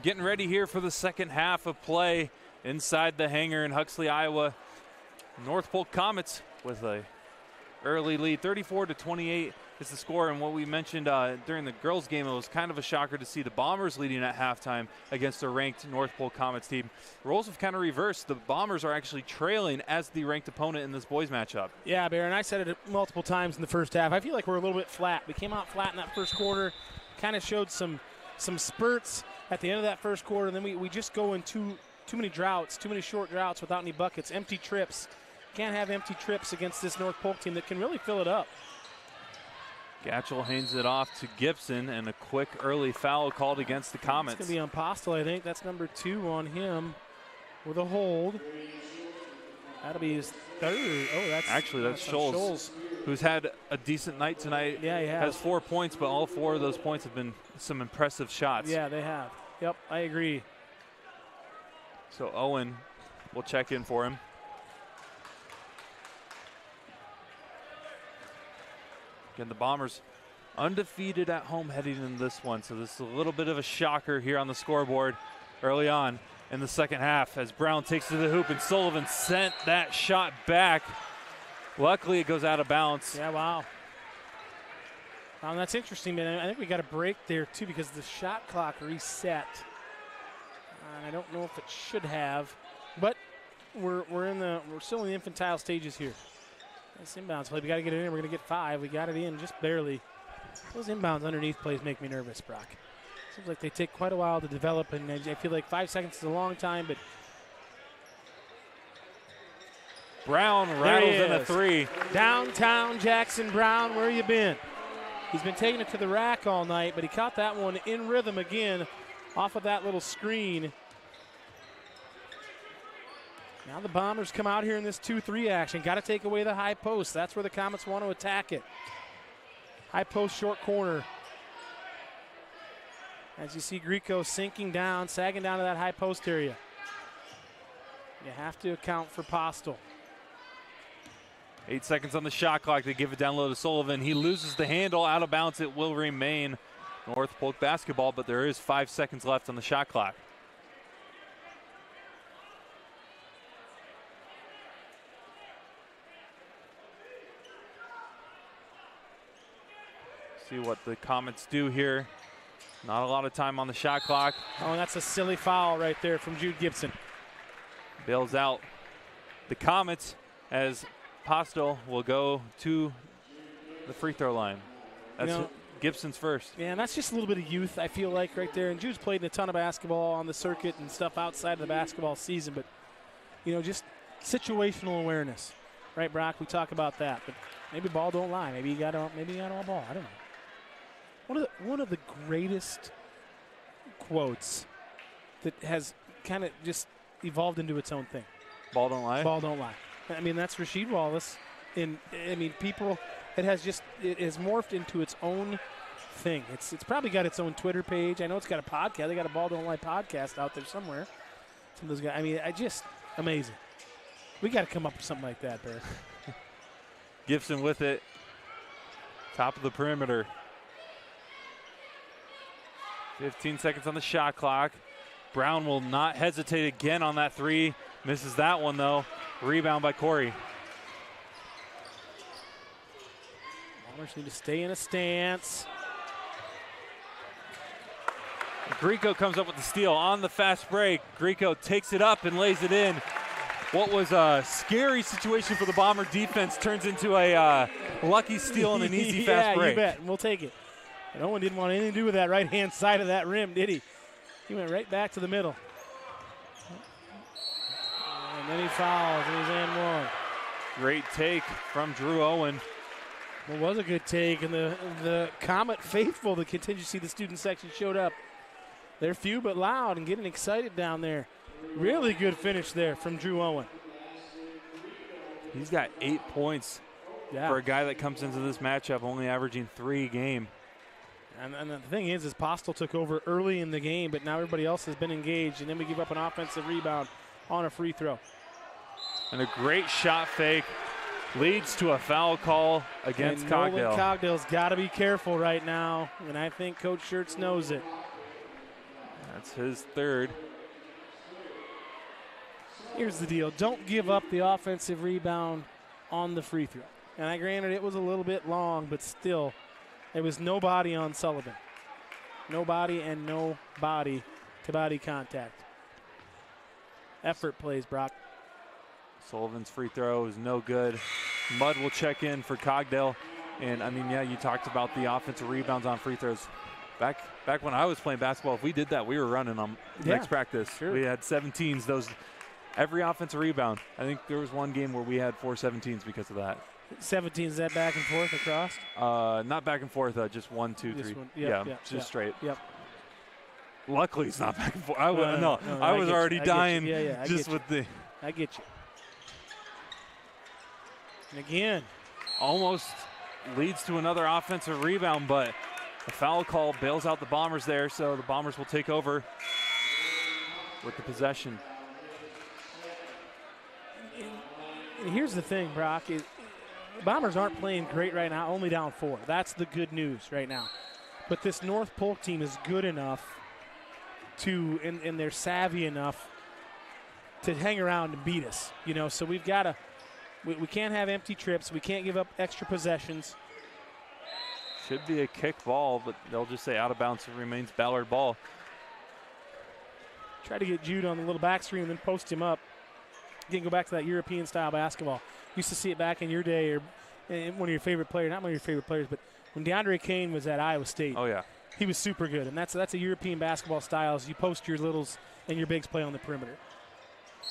Getting ready here for the second half of play inside the hangar in Huxley, Iowa. North Polk Comets with a early lead, 34-28 is the score. And what we mentioned during the girls' game, it was kind of a shocker to see the Bombers leading at halftime against a ranked North Polk Comets team. Roles have kind of reversed. The Bombers are actually trailing as the ranked opponent in this boys matchup. Yeah, Baron, I said it multiple times in the first half. I feel like we're a little bit flat. We came out flat in that first quarter, kind of showed some spurts at the end of that first quarter, and then we just go in too many droughts, too many short droughts without any buckets, empty trips. Can't have empty trips against this North Polk team that can really fill it up. Gatchell hands it off to Gibson, and a quick early foul called against the Comets. It's going to be on Postel, I think. That's number 2 on him with a hold. That'll be his third. Oh, that's Scholes, who's had a decent night tonight. Yeah, he has 4 points, but all 4 of those points have been some impressive shots. Yeah, they have. Yep, I agree. So Owen will check in for him. Again, the Bombers undefeated at home heading into this one, so this is a little bit of a shocker here on the scoreboard early on in the second half as Brown takes to the hoop and Sullivan sent that shot back. Luckily, it goes out of bounds. Yeah, wow. That's interesting, man. I think we got a break there, too, because the shot clock reset. And I don't know if it should have, but we're still in the infantile stages here. This inbounds play, we got to get it in. We're going to get 5. We got it in just barely. Those inbounds underneath plays make me nervous, Brock. Seems like they take quite a while to develop, and I feel like 5 seconds is a long time, but Brown rattles in a 3. Downtown Jackson Brown, where you been? He's been taking it to the rack all night, but he caught that one in rhythm again off of that little screen. Now the Bombers come out here in this 2-3 action. Got to take away the high post. That's where the Comets want to attack it. High post, short corner. As you see Grieco sinking down, sagging down to that high post area. You have to account for Postel. 8 seconds on the shot clock. They give it down low to Sullivan. He loses the handle. Out of bounds. It will remain North Polk basketball, but there is 5 seconds left on the shot clock. See what the Comets do here. Not a lot of time on the shot clock. Oh, and that's a silly foul right there from Jude Gibson. Bails out the Comets as Postel will go to the free throw line. That's Gibson's first. Yeah, and that's just a little bit of youth, I feel like, right there. And Jude's played a ton of basketball on the circuit and stuff outside of the basketball season, but, just situational awareness. Right, Brock? We talk about that, but maybe ball don't lie. Maybe you got all ball. I don't know. One of the greatest quotes that has kind of just evolved into its own thing. Ball don't lie? Ball don't lie. I mean, that's Rasheed Wallace. People, it has morphed into its own thing. It's probably got its own Twitter page. I know it's got a podcast. They got a Ball Don't Lie podcast out there somewhere. Some of those guys. Amazing. We got to come up with something like that, Bear. Gibson with it. Top of the perimeter. 15 seconds on the shot clock. Brown will not hesitate again on that 3. Misses that one, though. Rebound by Corey. Bombers need to stay in a stance. Grieco comes up with the steal on the fast break. Grieco takes it up and lays it in. What was a scary situation for the Bomber defense turns into a lucky steal and an easy fast break. Yeah, you bet. We'll take it. And Owen didn't want anything to do with that right-hand side of that rim, did he? He went right back to the middle. And then he fouls, and he's in 1. Great take from Drew Owen. It was a good take, and the Comet faithful, the contingency, the student section showed up. They're few but loud and getting excited down there. Really good finish there from Drew Owen. He's got 8 points for a guy that comes into this matchup only averaging 3 a game. And the thing is Postel took over early in the game, but now everybody else has been engaged, and then we give up an offensive rebound on a free throw. And a great shot fake leads to a foul call against Cogdell. Nolan Cogdell's got to be careful right now, and I think Coach Schertz knows it. That's his third. Here's the deal. Don't give up the offensive rebound on the free throw. And granted, it was a little bit long, but still, there was no body on Sullivan. No body and no body-to-body contact. Effort plays, Brock. Sullivan's free throw is no good. Mudd will check in for Cogdale. And, I mean, yeah, you talked about the offensive rebounds on free throws. Back when I was playing basketball, if we did that, we were running them next practice. Sure. We had 17s, every offensive rebound. I think there was one game where we had 4 17s because of that. 17, is that back and forth across? Not back and forth, just 1, 2, 3. Just straight. Yep. Luckily, it's not back and forth. I was already dying just with the. I get you. And again, almost leads to another offensive rebound, but the foul call bails out the Bombers there, so the Bombers will take over with the possession. And here's the thing, Brock. The Bombers aren't playing great right now, only down 4. That's the good news right now. But this North Polk team is good enough to, and they're savvy enough to hang around and beat us. So we've got to, we can't have empty trips. We can't give up extra possessions. Should be a kick ball, but they'll just say out of bounds. It remains Ballard ball. Try to get Jude on the little back screen and then post him up. Again, go back to that European-style basketball. Used to see it back in your day, or one of your favorite players, not one of your favorite players, but when DeAndre Kane was at Iowa State. Oh, yeah. He was super good, and that's a European basketball style. As you post your littles and your bigs play on the perimeter.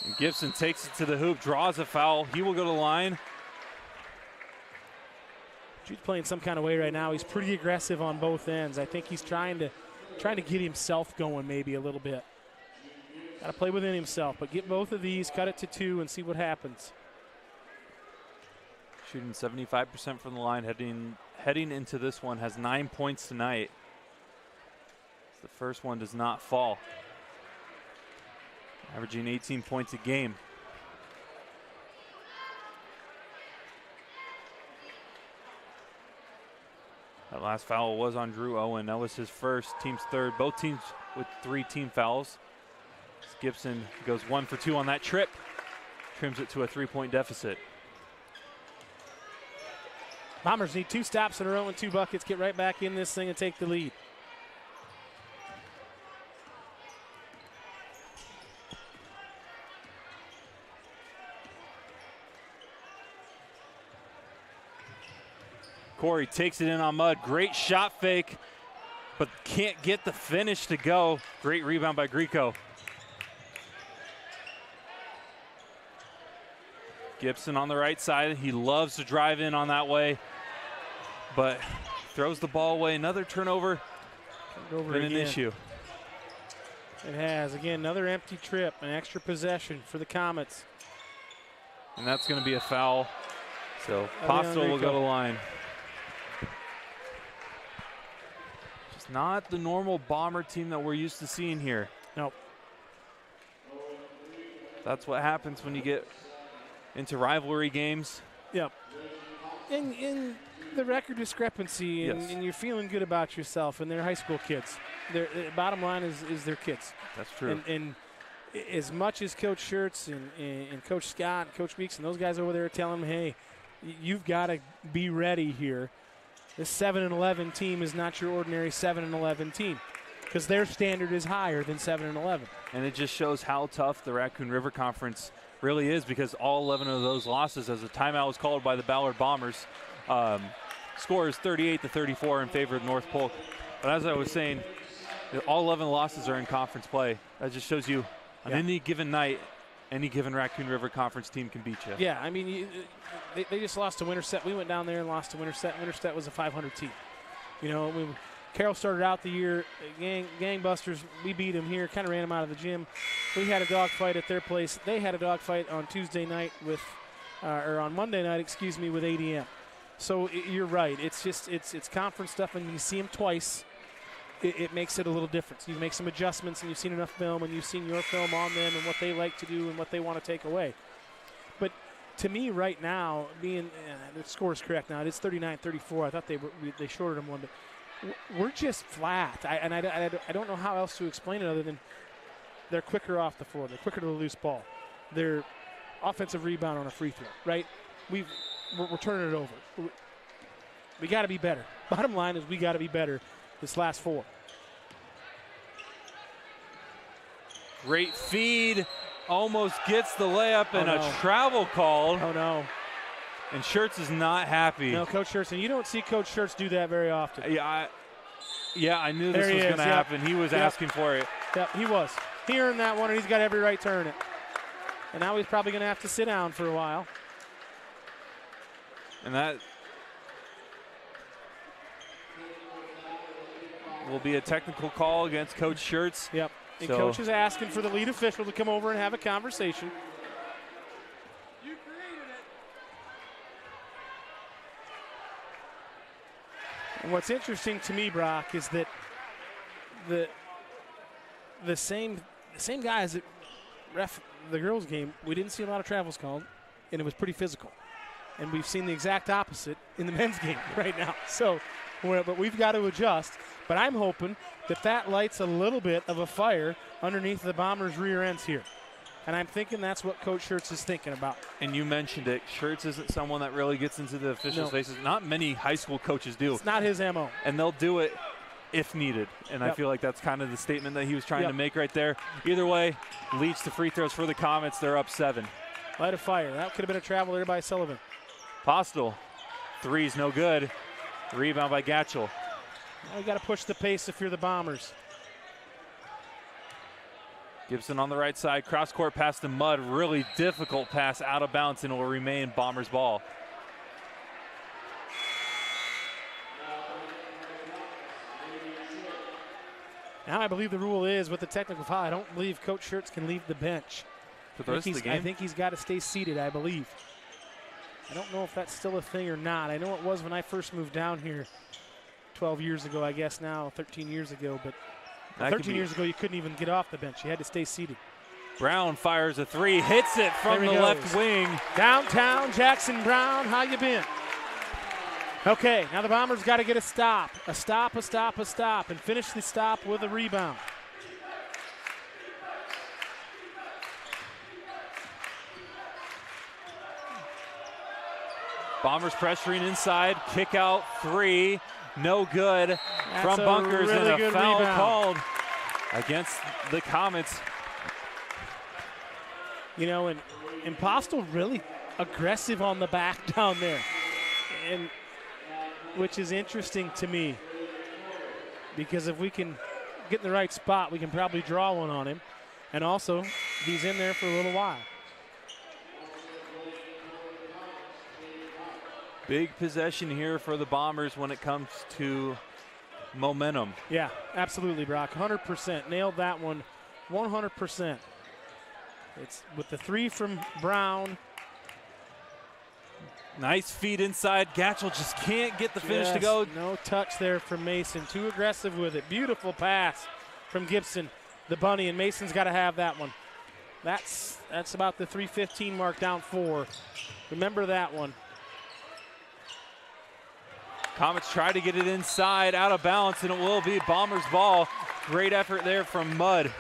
And Gibson takes it to the hoop, draws a foul. He will go to the line. Jude's playing some kind of way right now. He's pretty aggressive on both ends. I think he's trying to get himself going maybe a little bit. Got to play within himself, but get both of these, cut it to 2, and see what happens. Shooting 75% from the line, heading into this one, has 9 points tonight. The first one does not fall. Averaging 18 points a game. That last foul was on Drew Owen. That was his first, team's third. Both teams with 3 team fouls. Gibson goes 1 for 2 on that trip. Trims it to a 3-point deficit. Bombers need 2 stops in a row and 2 buckets. Get right back in this thing and take the lead. Corey takes it in on Mudd. Great shot fake, but can't get the finish to go. Great rebound by Grieco. Gibson on the right side. He loves to drive in on that way, but throws the ball away. Another turnover. Been an issue. It has. Again, another empty trip, an extra possession for the Comets. And that's going to be a foul. So Postel will go to the line. Just not the normal Bomber team that we're used to seeing here. Nope. That's what happens when you get into rivalry games. Yep. In the record discrepancy, and you're feeling good about yourself, and they're high school kids. The bottom line is their kids. That's true. And as much as Coach Schertz and Coach Scott and Coach Weeks and those guys over there are telling them, hey, you've got to be ready here. This 7-11 team is not your ordinary 7-11 team because their standard is higher than 7-11. And it just shows how tough the Raccoon River Conference really is, because all 11 of those losses, as a timeout was called by the Ballard Bombers, score is 38-34 in favor of North Polk. But as I was saying, all 11 losses are in conference play. That just shows you on any given night, any given Raccoon River Conference team can beat you. Yeah, I mean, they just lost to Winterset. We went down there and lost to Winterset. Winterset was a 500 team. You know, Carroll started out the year, gangbusters. We beat them here, kind of ran them out of the gym. We had a dogfight at their place. They had a dogfight on Tuesday night or on Monday night, with ADM. So you're right. It's just it's conference stuff, and when you see them twice, it makes it a little different. You make some adjustments, and you've seen enough film, and you've seen your film on them and what they like to do and what they want to take away. But to me, right now, the score is correct now. It is 39-34. I thought they shorted them one, but we're just flat. I don't know how else to explain it other than they're quicker off the floor. They're quicker to the loose ball. They're offensive rebound on a free throw, right? We're turning it over. We got to be better. Bottom line is we got to be better this last 4. Great feed. Almost gets the layup and a travel call. Oh, no. And Schertz is not happy. No, Coach Schertz, and you don't see Coach Schertz do that very often. Yeah, I knew this was going to happen. He was asking for it. Yep, he was. He earned that one, and he's got every right to earn it. And now he's probably going to have to sit down for a while. And that will be a technical call against Coach Schertz. Yep. And Coach is asking for the lead official to come over and have a conversation. You created it. And what's interesting to me, Brock, is that the same guys that ref the girls' game, we didn't see a lot of travels called, and it was pretty physical. And we've seen the exact opposite in the men's game right now. So, but we've got to adjust. But I'm hoping that lights a little bit of a fire underneath the Bombers' rear ends here. And I'm thinking that's what Coach Schertz is thinking about. And you mentioned it. Schertz isn't someone that really gets into the officials' faces. Not many high school coaches do. It's not his MO. And they'll do it if needed. And I feel like that's kind of the statement that he was trying to make right there. Either way, leads to free throws for the Comets. They're up 7. Light a fire. That could have been a travel there by Sullivan. Postel. Three's no good. Rebound by Gatchel. Now you got to push the pace if you're the Bombers. Gibson on the right side. Cross-court pass to Mudd. Really difficult pass out of bounds, and it will remain Bombers ball. Now I believe the rule is with the technical foul, I don't believe Coach Schertz can leave the bench. For the rest of the game? I think he's got to stay seated, I believe. I don't know if that's still a thing or not. I know it was when I first moved down here 12 years ago, I guess now, 13 years ago. But 13 years ago, you couldn't even get off the bench. You had to stay seated. Brown fires a 3, hits it from the left wing. Downtown Jackson Brown, how you been? Okay, now the Bombers got to get a stop, and finish the stop with a rebound. Bombers pressuring inside, kick out 3, no good. That's from Bunkers, really and a good foul rebound called against the Comets. You know, and Postel really aggressive on the back down there, and which is interesting to me because if we can get in the right spot, we can probably draw one on him, and also he's in there for a little while. Big possession here for the Bombers when it comes to momentum. Yeah, absolutely, Brock. 100%. Nailed that one 100%. It's with the 3 from Brown. Nice feed inside. Gatchel just can't get the finish to go. No touch there from Mason. Too aggressive with it. Beautiful pass from Gibson, the bunny, and Mason's got to have that one. That's about the 3:15 mark, down 4. Remember that one. Comets try to get it inside, out of bounds, and it will be Bombers ball. Great effort there from Mudd.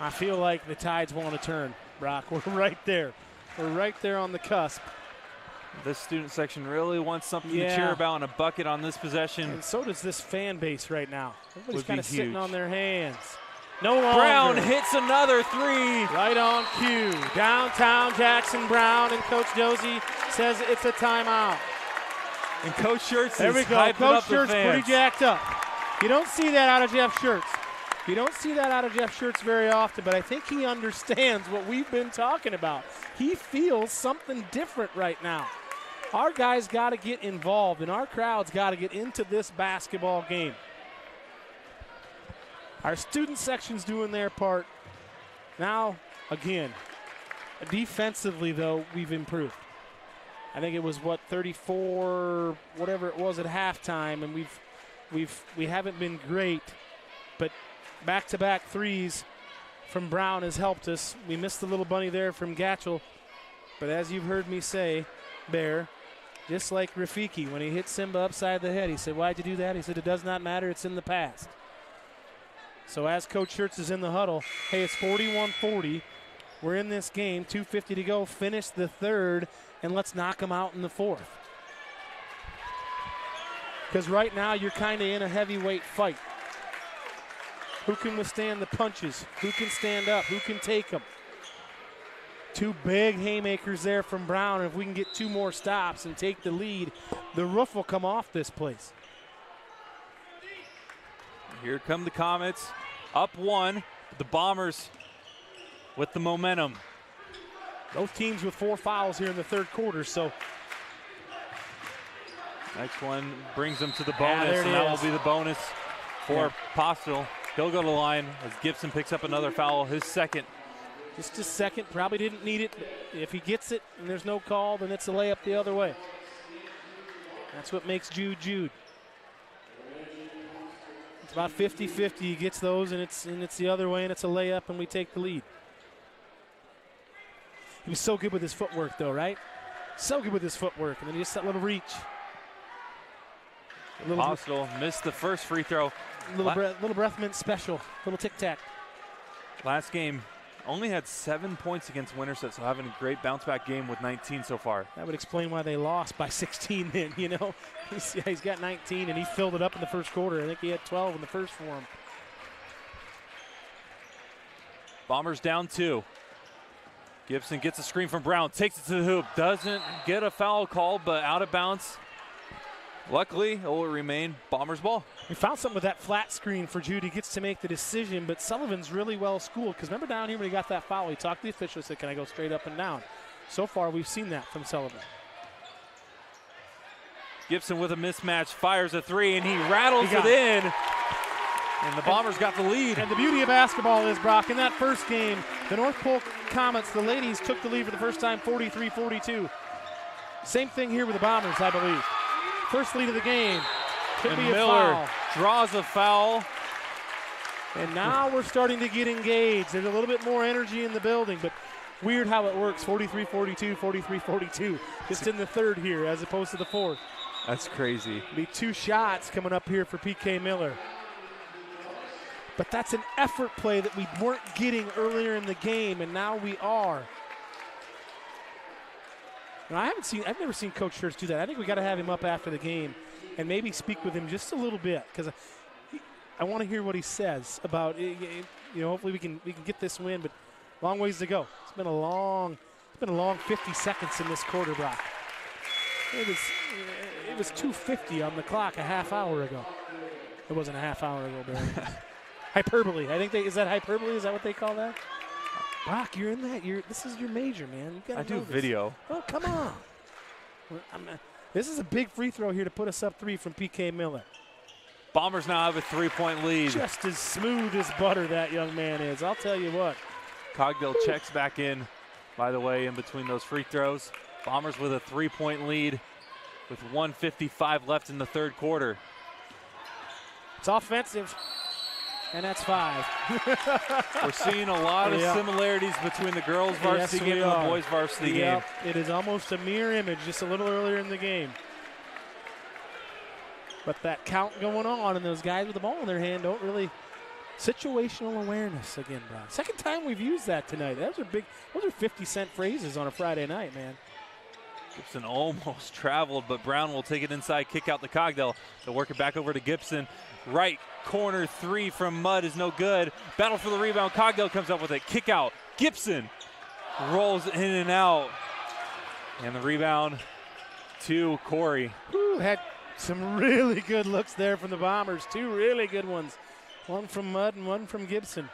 I feel like the tides want to turn, Brock. We're right there. We're right there on the cusp. This student section really wants something to cheer about and a bucket on this possession. And so does this fan base right now. Everybody's kind of sitting on their hands. No longer. Brown hits another 3. Right on cue. Downtown Jackson Brown, and Coach Dozie says it's a timeout. And Coach Schertz there we is go. hyping Coach up the Schertz fans. pretty jacked up. You don't see that out of Jeff Schertz. You don't see that out of Jeff Schertz very often, but I think he understands what we've been talking about. He feels something different right now. Our guys got to get involved, and our crowd's got to get into this basketball game. Our student section's doing their part. Now, again, defensively, though, we've improved. I think it was, 34, whatever it was at halftime, and we haven't been great, but back-to-back threes from Brown has helped us. We missed the little bunny there from Gatchel, but as you've heard me say, Bear, just like Rafiki when he hit Simba upside the head. He said, why'd you do that? He said, it does not matter. It's in the past. So as Coach Schertz is in the huddle, hey, it's 41-40. We're in this game, 2:50 to go. Finish the third, and let's knock them out in the fourth. Because right now you're kind of in a heavyweight fight. Who can withstand the punches? Who can stand up? Who can take them? Two big haymakers there from Brown. If we can get 2 more stops and take the lead, the roof will come off this place. Here come the Comets. Up 1. The Bombers with the momentum. Both teams with 4 fouls here in the third quarter, so. Next one brings them to the bonus, and that will be the bonus for Postel. He'll go to the line as Gibson picks up another foul, his second. Just a second, probably didn't need it. If he gets it and there's no call, then it's a layup the other way. That's what makes Jude Jude. It's about 50-50. He gets those, and it's the other way, and it's a layup, and we take the lead. He was so good with his footwork, though, right? So good with his footwork, and then just that little reach. Postel missed the first free throw. Little breath mint special, little tic-tac. Last game, only had 7 points against Winterset, so having a great bounce-back game with 19 so far. That would explain why they lost by 16 then, you know. He's got 19, and he filled it up in the first quarter. I think he had 12 in the first for him. Bombers down 2. Gibson gets a screen from Brown, takes it to the hoop, doesn't get a foul call, but out of bounds. Luckily, it will remain Bombers ball. We found something with that flat screen for Jude. He gets to make the decision, but Sullivan's really well schooled. Because remember down here when he got that foul, he talked to the official, said, can I go straight up and down? So far, we've seen that from Sullivan. Gibson with a mismatch, fires a 3, and he rattles it in. And the Bombers got the lead. And the beauty of basketball is, Brock, in that first game, the North Polk Comets, the ladies, took the lead for the first time, 43-42. Same thing here with the Bombers, I believe. First lead of the game. Could be a Miller foul. draws a foul. And now we're starting to get engaged. There's a little bit more energy in the building, but weird how it works. 43-42, 43-42. Just in the third here as opposed to the fourth. That's crazy. Be 2 shots coming up here for PK Miller. But that's an effort play that we weren't getting earlier in the game, and now we are. And I've never seen Coach Schertz do that. I think we got to have him up after the game and maybe speak with him just a little bit, because I want to hear what he says about, hopefully we can get this win, but long ways to go. It's been a long 50 seconds in this quarter, Brock. It was 2:50 on the clock a half hour ago. It wasn't a half hour ago, Barry. Hyperbole. I think is that hyperbole? Is that what they call that? Brock, you're in that. This is your major, man. I do video. Oh, come on. This is a big free throw here to put us up 3 from PK Miller. Bombers now have a 3-point lead. Just as smooth as butter that young man is. I'll tell you what. Cogdell checks back in, by the way, in between those free throws. Bombers with a 3-point lead with 1:55 left in the third quarter. It's offensive. And that's 5. We're seeing a lot of similarities between the girls' varsity game and the boys' varsity game. It is almost a mirror image, just a little earlier in the game. But that count going on, and those guys with the ball in their hand don't really. Situational awareness again, Brown. Second time we've used that tonight. Those are 50-cent phrases on a Friday night, man. Gibson almost traveled, but Brown will take it inside, kick out to Cogdell. They'll work it back over to Gibson. Right corner 3 from Mudd is no good. Battle for the rebound. Cogdell comes up with it. Kick out. Gibson rolls in and out. And the rebound to Corey. Had some really good looks there from the Bombers. 2 really good ones. One from Mudd and one from Gibson.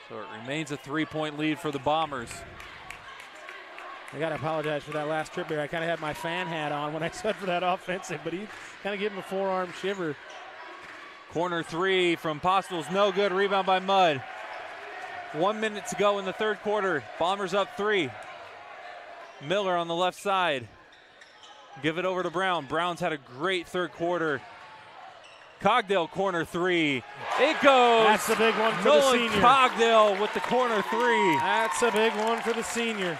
So it remains a 3-point lead for the Bombers. I got to apologize for that last trip here. I kind of had my fan hat on when I said for that offensive, but he kind of gave him a forearm shiver. Corner 3 from Postel's no good. Rebound by Mudd. 1 minute to go in the third quarter. Bombers up 3. Miller on the left side. Give it over to Brown. Brown's had a great third quarter. Cogdell corner 3. It goes. That's a big one for the senior. Cogdell with the corner 3. That's a big one for the senior.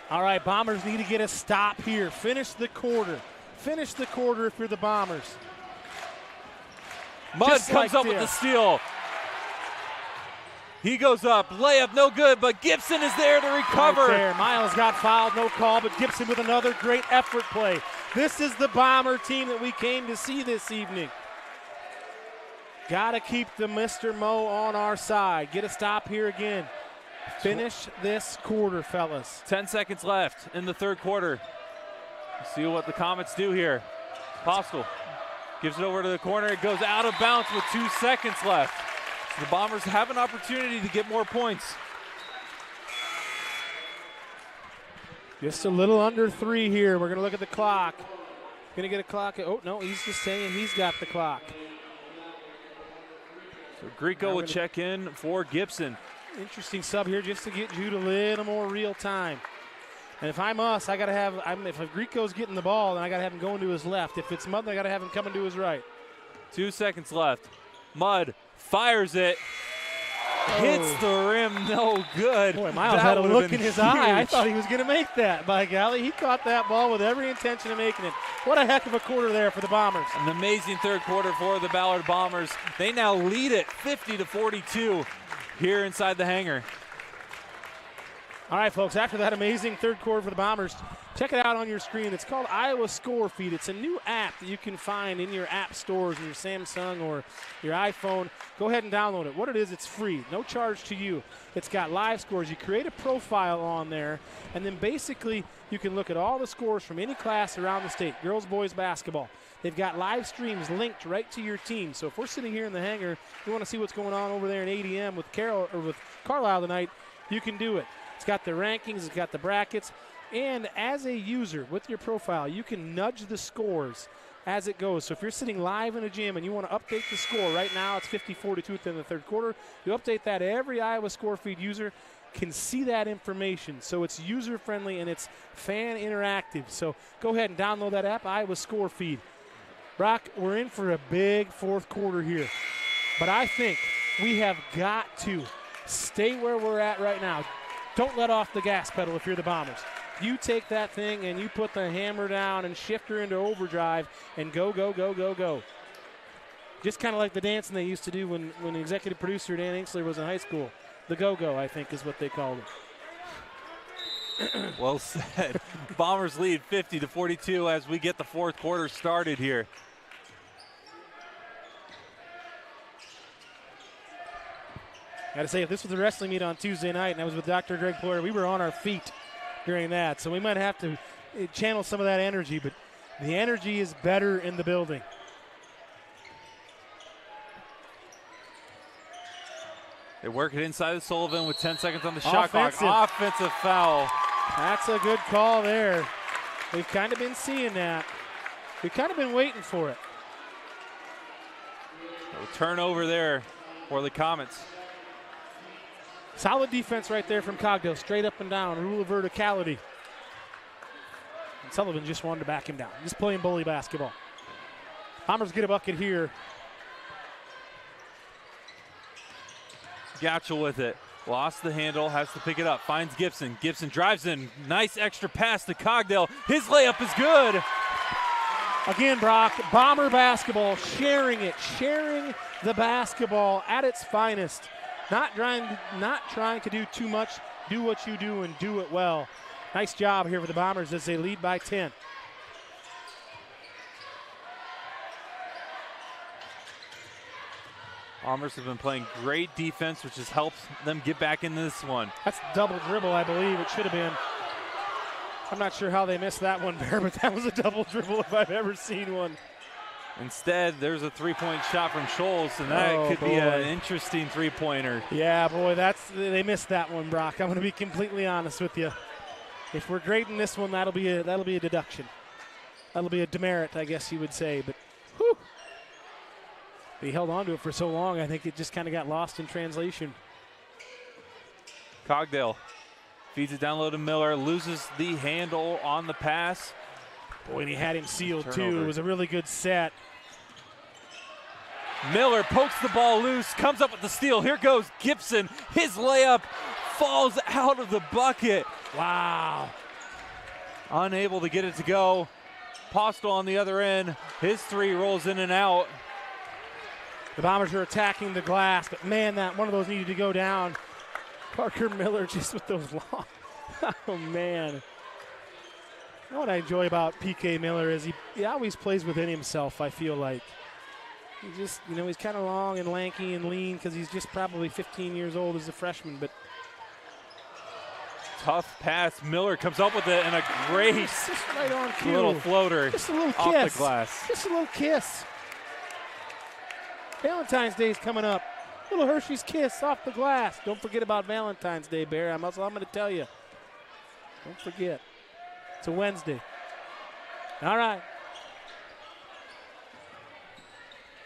All right, Bombers need to get a stop here. Finish the quarter. Finish the quarter if you're the Bombers. Mudd Just comes like up with the this. steal. He goes up, layup no good, but Gibson is there to recover. Right there. Miles got fouled, no call, but Gibson with another great effort play. This is the Bomber team that we came to see this evening. Got to keep the Mr. Mo on our side. Get a stop here again. Finish this quarter, fellas. 10 seconds left in the third quarter. See what the Comets do here. Postel gives it over to the corner. It goes out of bounds with 2 seconds left. So the Bombers have an opportunity to get more points. Just a little under 3 here. We're going to look at the clock. Going to get a clock. Oh, no, he's just saying he's got the clock. So Grieco will check in for Gibson. Interesting sub here just to get Jude a little more real time. And if I'm us, I got to have, if Grieco's getting the ball, then I got to have him going to his left. If it's Mudd, I got to have him coming to his right. 2 seconds left. Mudd fires it. Hits the rim, no good. Boy, Miles That had a would've look been in his eye. I huge. thought he was going to make that. By golly, he caught that ball with every intention of making it. What a heck of a quarter there for the Bombers. An amazing third quarter for the Ballard Bombers. They now lead it 50-42 here inside the hangar. All right, folks, after that amazing third quarter for the Bombers, check it out on your screen. It's called Iowa Score Feed. It's a new app that you can find in your app stores, in your Samsung or your iPhone. Go ahead and download it. What it is, it's free, no charge to you. It's got live scores. You create a profile on there, and then basically you can look at all the scores from any class around the state, girls, boys, basketball. They've got live streams linked right to your team. So if we're sitting here in the hangar, you want to see what's going on over there in ADM with Carlisle tonight, you can do it. It's got the rankings, it's got the brackets, and as a user with your profile, you can nudge the scores as it goes. So if you're sitting live in a gym and you want to update the score, right now it's 54-2 in the third quarter, you update that. Every Iowa Score Feed user can see that information. So it's user-friendly and it's fan interactive. So go ahead and download that app, Iowa Score Feed. Brock, we're in for a big fourth quarter here, but I think we have got to stay where we're at right now. Don't let off the gas pedal if you're the Bombers. You take that thing and you put the hammer down and shift her into overdrive and go, go, go, go, go. Just kind of like the dancing they used to do when the executive producer Dan Inksler was in high school. The go-go, I think, is what they called it. Well said. Bombers lead 50-42 as we get the fourth quarter started here. Got to say, if this was a wrestling meet on Tuesday night and I was with Dr. Greg Ployer, we were on our feet during that. So we might have to channel some of that energy, but the energy is better in the building. They work it inside of Sullivan with 10 seconds on the shot clock. Offensive. Offensive foul. That's a good call there. We've kind of been seeing that. We've kind of been waiting for it. A turnover there for the Comets. Solid defense right there from Cogdell, straight up and down, rule of verticality. And Sullivan just wanted to back him down. Just playing bully basketball. Bombers get a bucket here. Gatchel with it. Lost the handle, has to pick it up. Finds Gibson. Gibson drives in. Nice extra pass to Cogdell. His layup is good. Again, Brock, Bomber basketball, sharing it, sharing the basketball at its finest. Not trying to do too much. Do what you do and do it well. Nice job here for the Bombers as they lead by 10. Bombers have been playing great defense, which has helped them get back in this one. That's double dribble, I believe it should have been. I'm not sure how they missed that one, Bear, but that was a double dribble if I've ever seen one. Instead, there's a three-point shot from Scholes, and that could be an interesting three-pointer. Yeah, boy, they missed that one, Brock. I'm going to be completely honest with you. If we're grading this one, that'll be a deduction. That'll be a demerit, I guess you would say. But whew, he held on to it for so long, I think it just kind of got lost in translation. Cogdell feeds it down low to Miller, loses the handle on the pass. Boy, and he had him sealed, Turnover. too. It was a really good set. Miller pokes the ball loose, comes up with the steal. Here goes Gibson. His layup falls out of the bucket. Wow. unable to get it to go. Postel on the other end. His three rolls in and out. The Bombers are attacking the glass, but man, that one of those needed to go down. Parker Miller just with those long. Oh, man. You know what I enjoy about PK Miller is he always plays within himself, I feel like. He just, he's kind of long and lanky and lean because he's just probably 15 years old as a freshman, but tough pass. Miller comes up with it and a grace. Just right on cue. Little floater. Just a little kiss. Off the glass. Just a little kiss. Valentine's Day is coming up. Little Hershey's kiss off the glass. Don't forget about Valentine's Day, Bear. I'm going to tell you. Don't forget. It's a Wednesday. All right.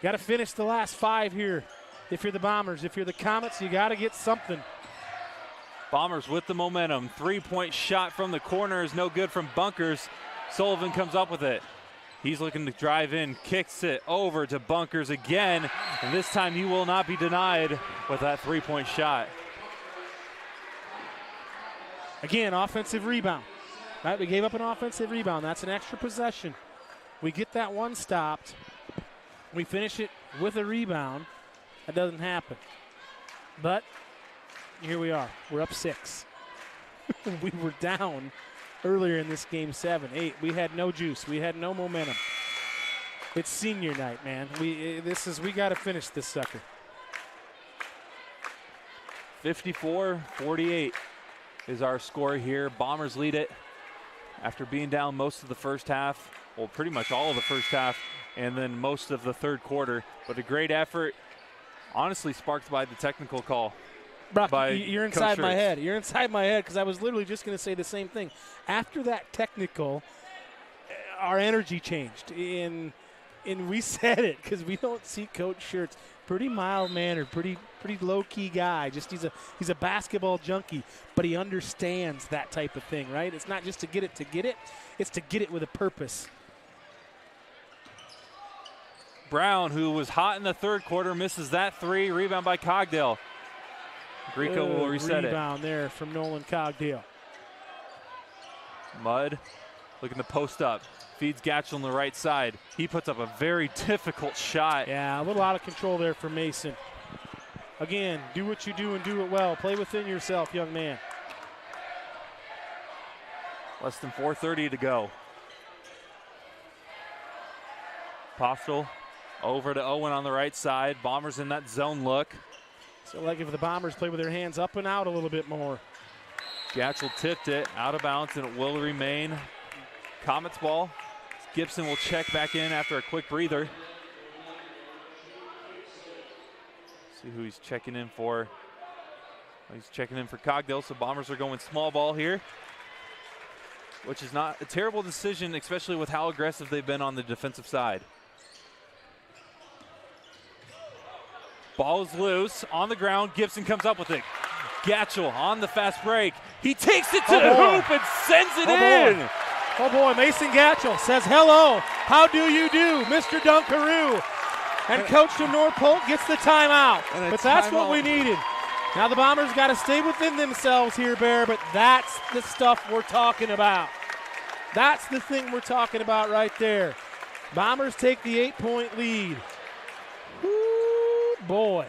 Got to finish the last 5 here. If you're the Bombers, if you're the Comets, you got to get something. Bombers with the momentum. 3-point shot from the corner is no good from Bunkers. Sullivan comes up with it. He's looking to drive in, kicks it over to Bunkers again, and this time he will not be denied with that 3-point shot. Again, offensive rebound. Right, we gave up an offensive rebound. That's an extra possession. We get that one stopped. We finish it with a rebound. That doesn't happen. But here we are. We're up 6. We were down earlier in this game 7-8. We had no juice. We had no momentum. It's senior night, man. We got to finish this sucker. 54-48 is our score here. Bombers lead it after being down most of the first half. Well, pretty much all of the first half and then most of the third quarter. But a great effort, honestly sparked by the technical call. Brock, you're inside my head. You're inside my head because I was literally just going to say the same thing. After that technical, our energy changed. And we said it because we don't see Coach Schertz. Pretty mild-mannered, pretty low-key guy. Just he's a basketball junkie, but he understands that type of thing, right? It's not just to get it. It's to get it with a purpose. Brown, who was hot in the third quarter, misses that 3. Rebound by Cogdale. Grieco will reset it. Rebound there from Nolan Cogdale. Mudd looking to post up. Feeds Gatchell on the right side. He puts up a very difficult shot. Yeah, a little out of control there for Mason. Again, do what you do and do it well. Play within yourself, young man. Less than 4:30 to go. Postel over to Owen on the right side. Bombers in that zone look. So like if the Bombers play with their hands up and out a little bit more. Gatchell tipped it out of bounds, and it will remain Comets ball. Gibson will check back in after a quick breather. See who he's checking in for. He's checking in for Cogdale, so Bombers are going small ball here, which is not a terrible decision, especially with how aggressive they've been on the defensive side. Ball's loose on the ground. Gibson comes up with it. Gatchell on the fast break. He takes it to the hoop and sends it in. Oh boy, Mason Gatchell says hello. How do you do, Mr. Dunkaroo? And Coach from North Polk gets the timeout. But that's what we needed. Now the Bombers got to stay within themselves here, Bear, but that's the stuff we're talking about. That's the thing we're talking about right there. Bombers take the 8-point lead. Woo, boy.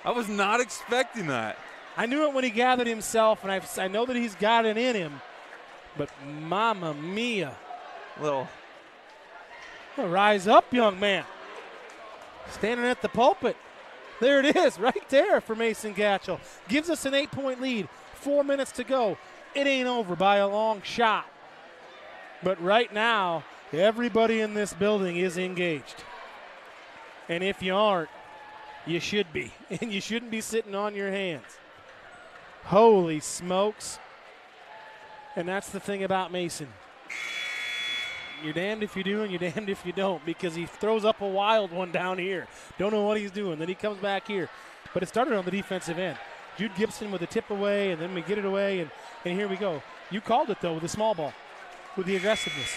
I was not expecting that. I knew it when he gathered himself, and I know that he's got it in him. But mamma mia. Well, rise up, young man. Standing at the pulpit. There it is, right there for Mason Gatchell. Gives us an 8-point lead. 4 minutes to go. It ain't over by a long shot. But right now, everybody in this building is engaged. And if you aren't, you should be. And you shouldn't be sitting on your hands. Holy smokes. And that's the thing about Mason. You're damned if you do and you're damned if you don't, because he throws up a wild one down here. Don't know what he's doing. Then he comes back here. But it started on the defensive end. Jude Gibson with a tip away, and then we get it away, and here we go. You called it, though, with the small ball, with the aggressiveness.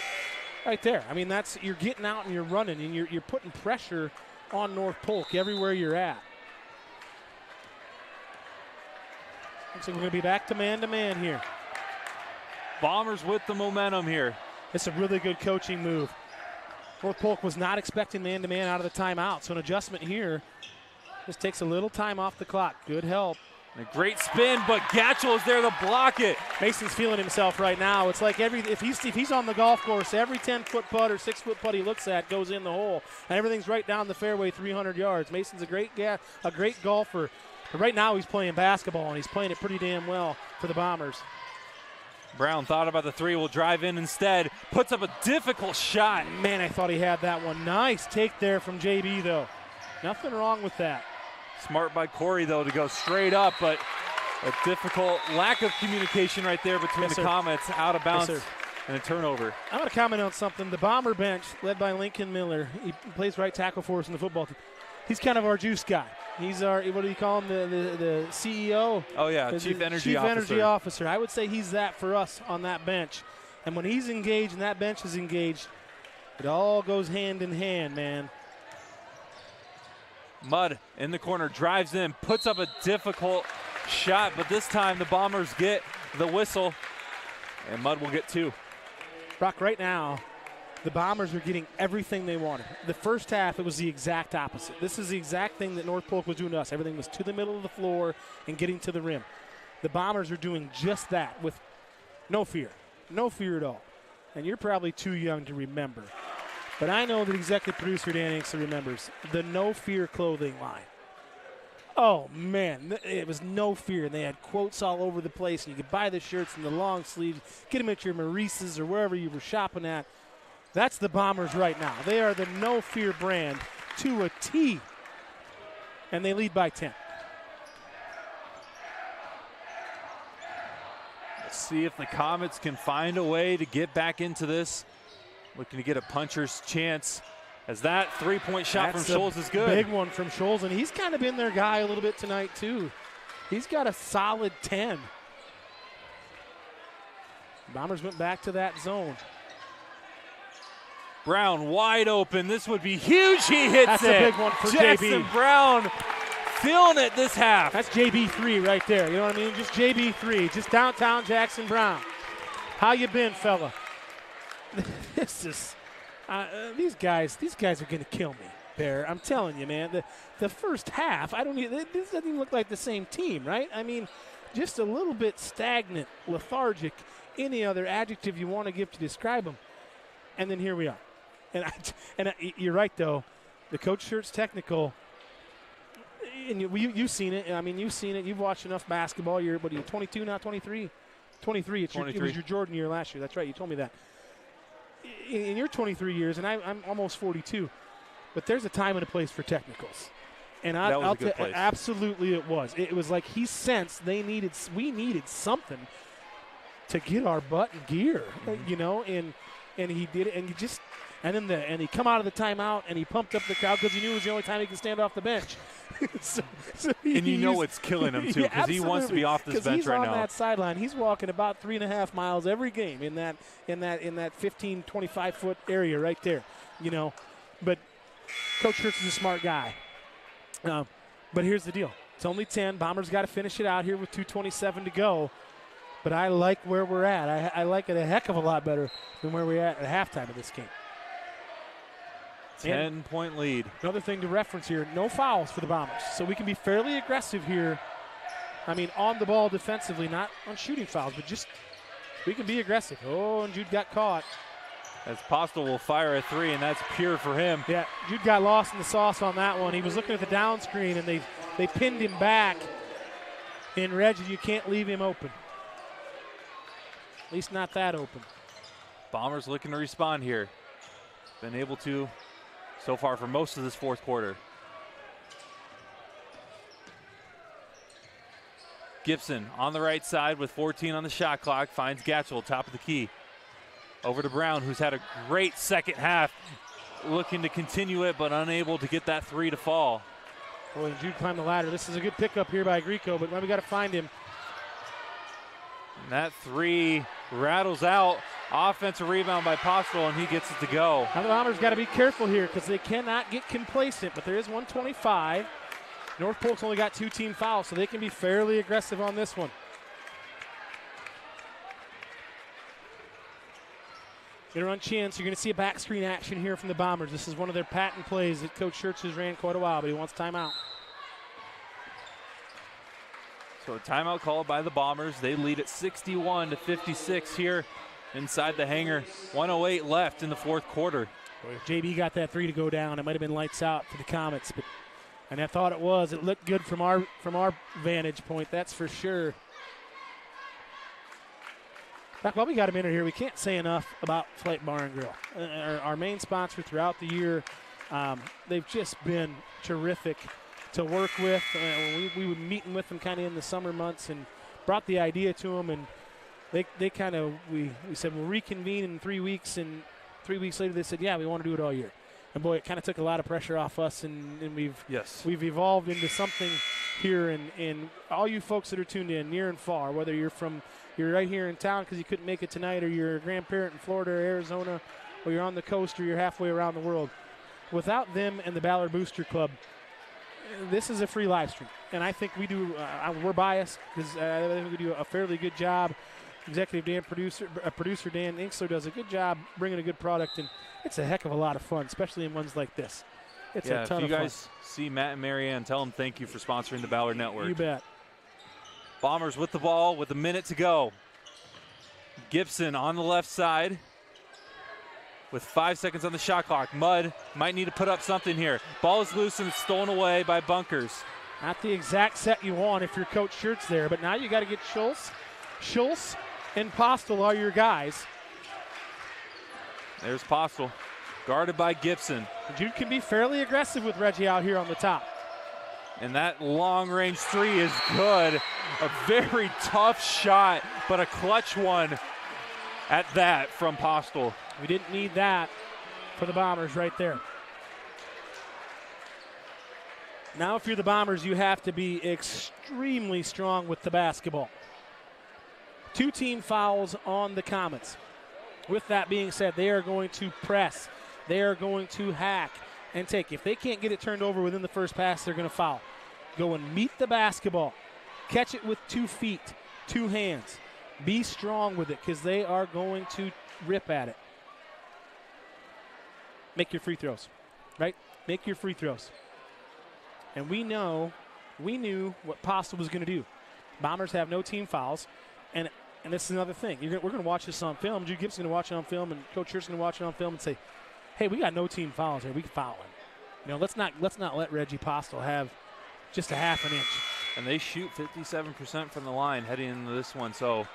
Right there. I mean, that's you're getting out and you're running, and you're putting pressure on North Polk everywhere you're at. Looks like we're going to be back to man here. Bombers with the momentum here. It's a really good coaching move. North Polk was not expecting man-to-man out of the timeout, so an adjustment here just takes a little time off the clock. Good help. A great spin, but Gatchel is there to block it. Mason's feeling himself right now. It's like if he's on the golf course, every 10-foot putt or 6-foot putt he looks at goes in the hole, and everything's right down the fairway 300 yards. Mason's a great golfer, but right now he's playing basketball, and he's playing it pretty damn well for the Bombers. Brown thought about the three, will drive in instead, puts up a difficult shot. Man, I thought he had that one. Nice take there from JB, though. Nothing wrong with that. Smart by Corey, though, to go straight up, but a difficult lack of communication right there between the Comets, out of bounds, and a turnover. I'm going to comment on something. The Bomber bench, led by Lincoln Miller, he plays right tackle for us in the football team. He's kind of our juice guy. He's our, what do you call him, the CEO? Oh, yeah, Chief Energy Officer. I would say he's that for us on that bench. And when he's engaged and that bench is engaged, it all goes hand in hand, man. Mudd in the corner, drives in, puts up a difficult shot, but this time the Bombers get the whistle, and Mudd will get two. Brock, right now, the Bombers are getting everything they wanted. The first half, it was the exact opposite. This is the exact thing that North Polk was doing to us. Everything was to the middle of the floor and getting to the rim. The Bombers are doing just that with no fear at all. And you're probably too young to remember. But I know that executive producer Dan Inkster remembers the No Fear clothing line. Oh, man, it was no fear. And they had quotes all over the place. And you could buy the shirts in the long sleeves, get them at your Maurice's or wherever you were shopping at. That's the Bombers right now. They are the No Fear brand to a T. And they lead by 10. Let's see if the Comets can find a way to get back into this. Looking to get a puncher's chance, as that three-point shot from Scholes is good. Big one from Scholes, and he's kind of been their guy a little bit tonight too. He's got a solid 10. Bombers went back to that zone. Brown wide open. This would be huge. He hits That's it. That's a big one for Jackson JB. Brown feeling it this half. That's JB3 right there. You know what I mean? Just JB3. Just downtown Jackson Brown. How you been, fella? This is these guys are going to kill me, Bear. I'm telling you, man. The first half, this doesn't even look like the same team, right? I mean, just a little bit stagnant, lethargic, any other adjective you want to give to describe them. And then here we are. And you're right, though. The coach shirt's technical. And you've seen it. I mean, you've seen it. You've watched enough basketball. You're 22 now, 23? 23. It was your Jordan year last year. That's right. You told me that. In your 23 years, and I'm almost 42, but there's a time and a place for technicals. And I'll tell you, absolutely it was. It was like he sensed we needed something to get our butt in gear, you know, and he did it. And he come out of the timeout and he pumped up the crowd because he knew it was the only time he could stand off the bench. And you know it's killing him too, because he wants to be off this bench right now. He's on that sideline. He's walking about 3.5 miles every game in that 15, 25-foot area right there, you know. But Coach Schurz is a smart guy. But here's the deal: it's only 10. Bombers got to finish it out here with 2:27 to go. But I like where we're at. I like it a heck of a lot better than where we're at halftime of this game. 10-point lead. Another thing to reference here, no fouls for the Bombers. So we can be fairly aggressive here. I mean, on the ball defensively, not on shooting fouls, but just we can be aggressive. Oh, and Jude got caught. As Postel will fire a three, and that's pure for him. Yeah, Jude got lost in the sauce on that one. He was looking at the down screen, and they pinned him back. And Reggie, you can't leave him open. At least not that open. Bombers looking to respond here. Been able to so far for most of this fourth quarter. Gibson on the right side with 14 on the shot clock, finds Gatchel, top of the key. Over to Brown, who's had a great second half, looking to continue it, but unable to get that three to fall. Boy, Jude climbed the ladder. This is a good pickup here by Grieco, but now we got to find him. And that three rattles out. Offensive rebound by Postel, and he gets it to go. Now the Bombers got to be careful here because they cannot get complacent, but there is 125. North Polk's only got 2 team fouls, so they can be fairly aggressive on this one. Going to run chance. You're going to see a back screen action here from the Bombers. This is one of their patent plays that Coach Schertz has ran quite a while, but he wants timeout. So a timeout called by the Bombers. They lead at 61-56 here inside the hangar. 1:08 left in the fourth quarter. JB got that three to go down. It might have been lights out for the Comets, and I thought it was. It looked good from our vantage point, that's for sure. While we got a minute here, we can't say enough about Flight Bar and Grill. Our main sponsor throughout the year. They've just been terrific to work with. We were meeting with them kind of in the summer months and brought the idea to them, and they kind of, we said we'll reconvene in 3 weeks, and 3 weeks later they said, yeah, we want to do it all year. And boy, it kind of took a lot of pressure off us, and we've evolved into something here. And all you folks that are tuned in, near and far, whether you're right here in town because you couldn't make it tonight, or you're a grandparent in Florida or Arizona, or you're on the coast, or you're halfway around the world, without them and the Ballard Booster Club, this is a free live stream. And I think we do, we're biased because I think we do a fairly good job. Producer Dan Inksler does a good job bringing a good product, and it's a heck of a lot of fun, especially in ones like this. It's a ton of fun. If you guys see Matt and Marianne, tell them thank you for sponsoring the Ballard Network. You bet. Bombers with the ball with a minute to go. Gibson on the left side with 5 seconds on the shot clock. Mudd might need to put up something here. Ball is loose and it's stolen away by Bunkers. Not the exact set you want if you're Coach Schertz there, but now you got to get Schultz and Postel are your guys. There's Postel, guarded by Gibson. Jude can be fairly aggressive with Reggie out here on the top. And that long-range three is good. A very tough shot, but a clutch one at that from Postel. We didn't need that for the Bombers right there. Now if you're the Bombers, you have to be extremely strong with the basketball. 2 team fouls on the Comets. With that being said, they are going to press. They are going to hack and take. If they can't get it turned over within the first pass, they're going to foul. Go and meet the basketball. Catch it with 2 feet, 2 hands. Be strong with it because they are going to rip at it. Make your free throws, right? Make your free throws. And we knew what Postel was going to do. Bombers have no team fouls. And this is another thing. We're going to watch this on film. Jude Gibson's going to watch it on film, and Coach Schertz going to watch it on film and say, hey, we got no team fouls here. We can foul him. Let's not let Reggie Postel have just a half an inch. And they shoot 57% from the line heading into this one, so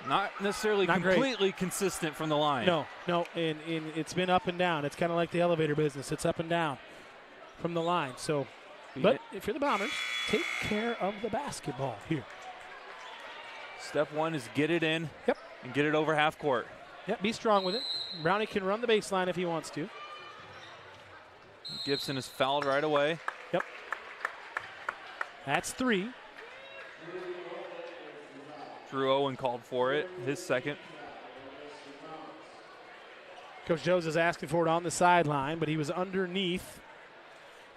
not necessarily completely consistent from the line. No, and it's been up and down. It's kind of like the elevator business. It's up and down from the line. So, but if you're the Bombers, take care of the basketball here. Step one is get it in and get it over half court. Yep, be strong with it. Brownie can run the baseline if he wants to. Gibson is fouled right away. Yep. That's 3. Drew Owen called for it, his second. Coach Jones is asking for it on the sideline, but he was underneath.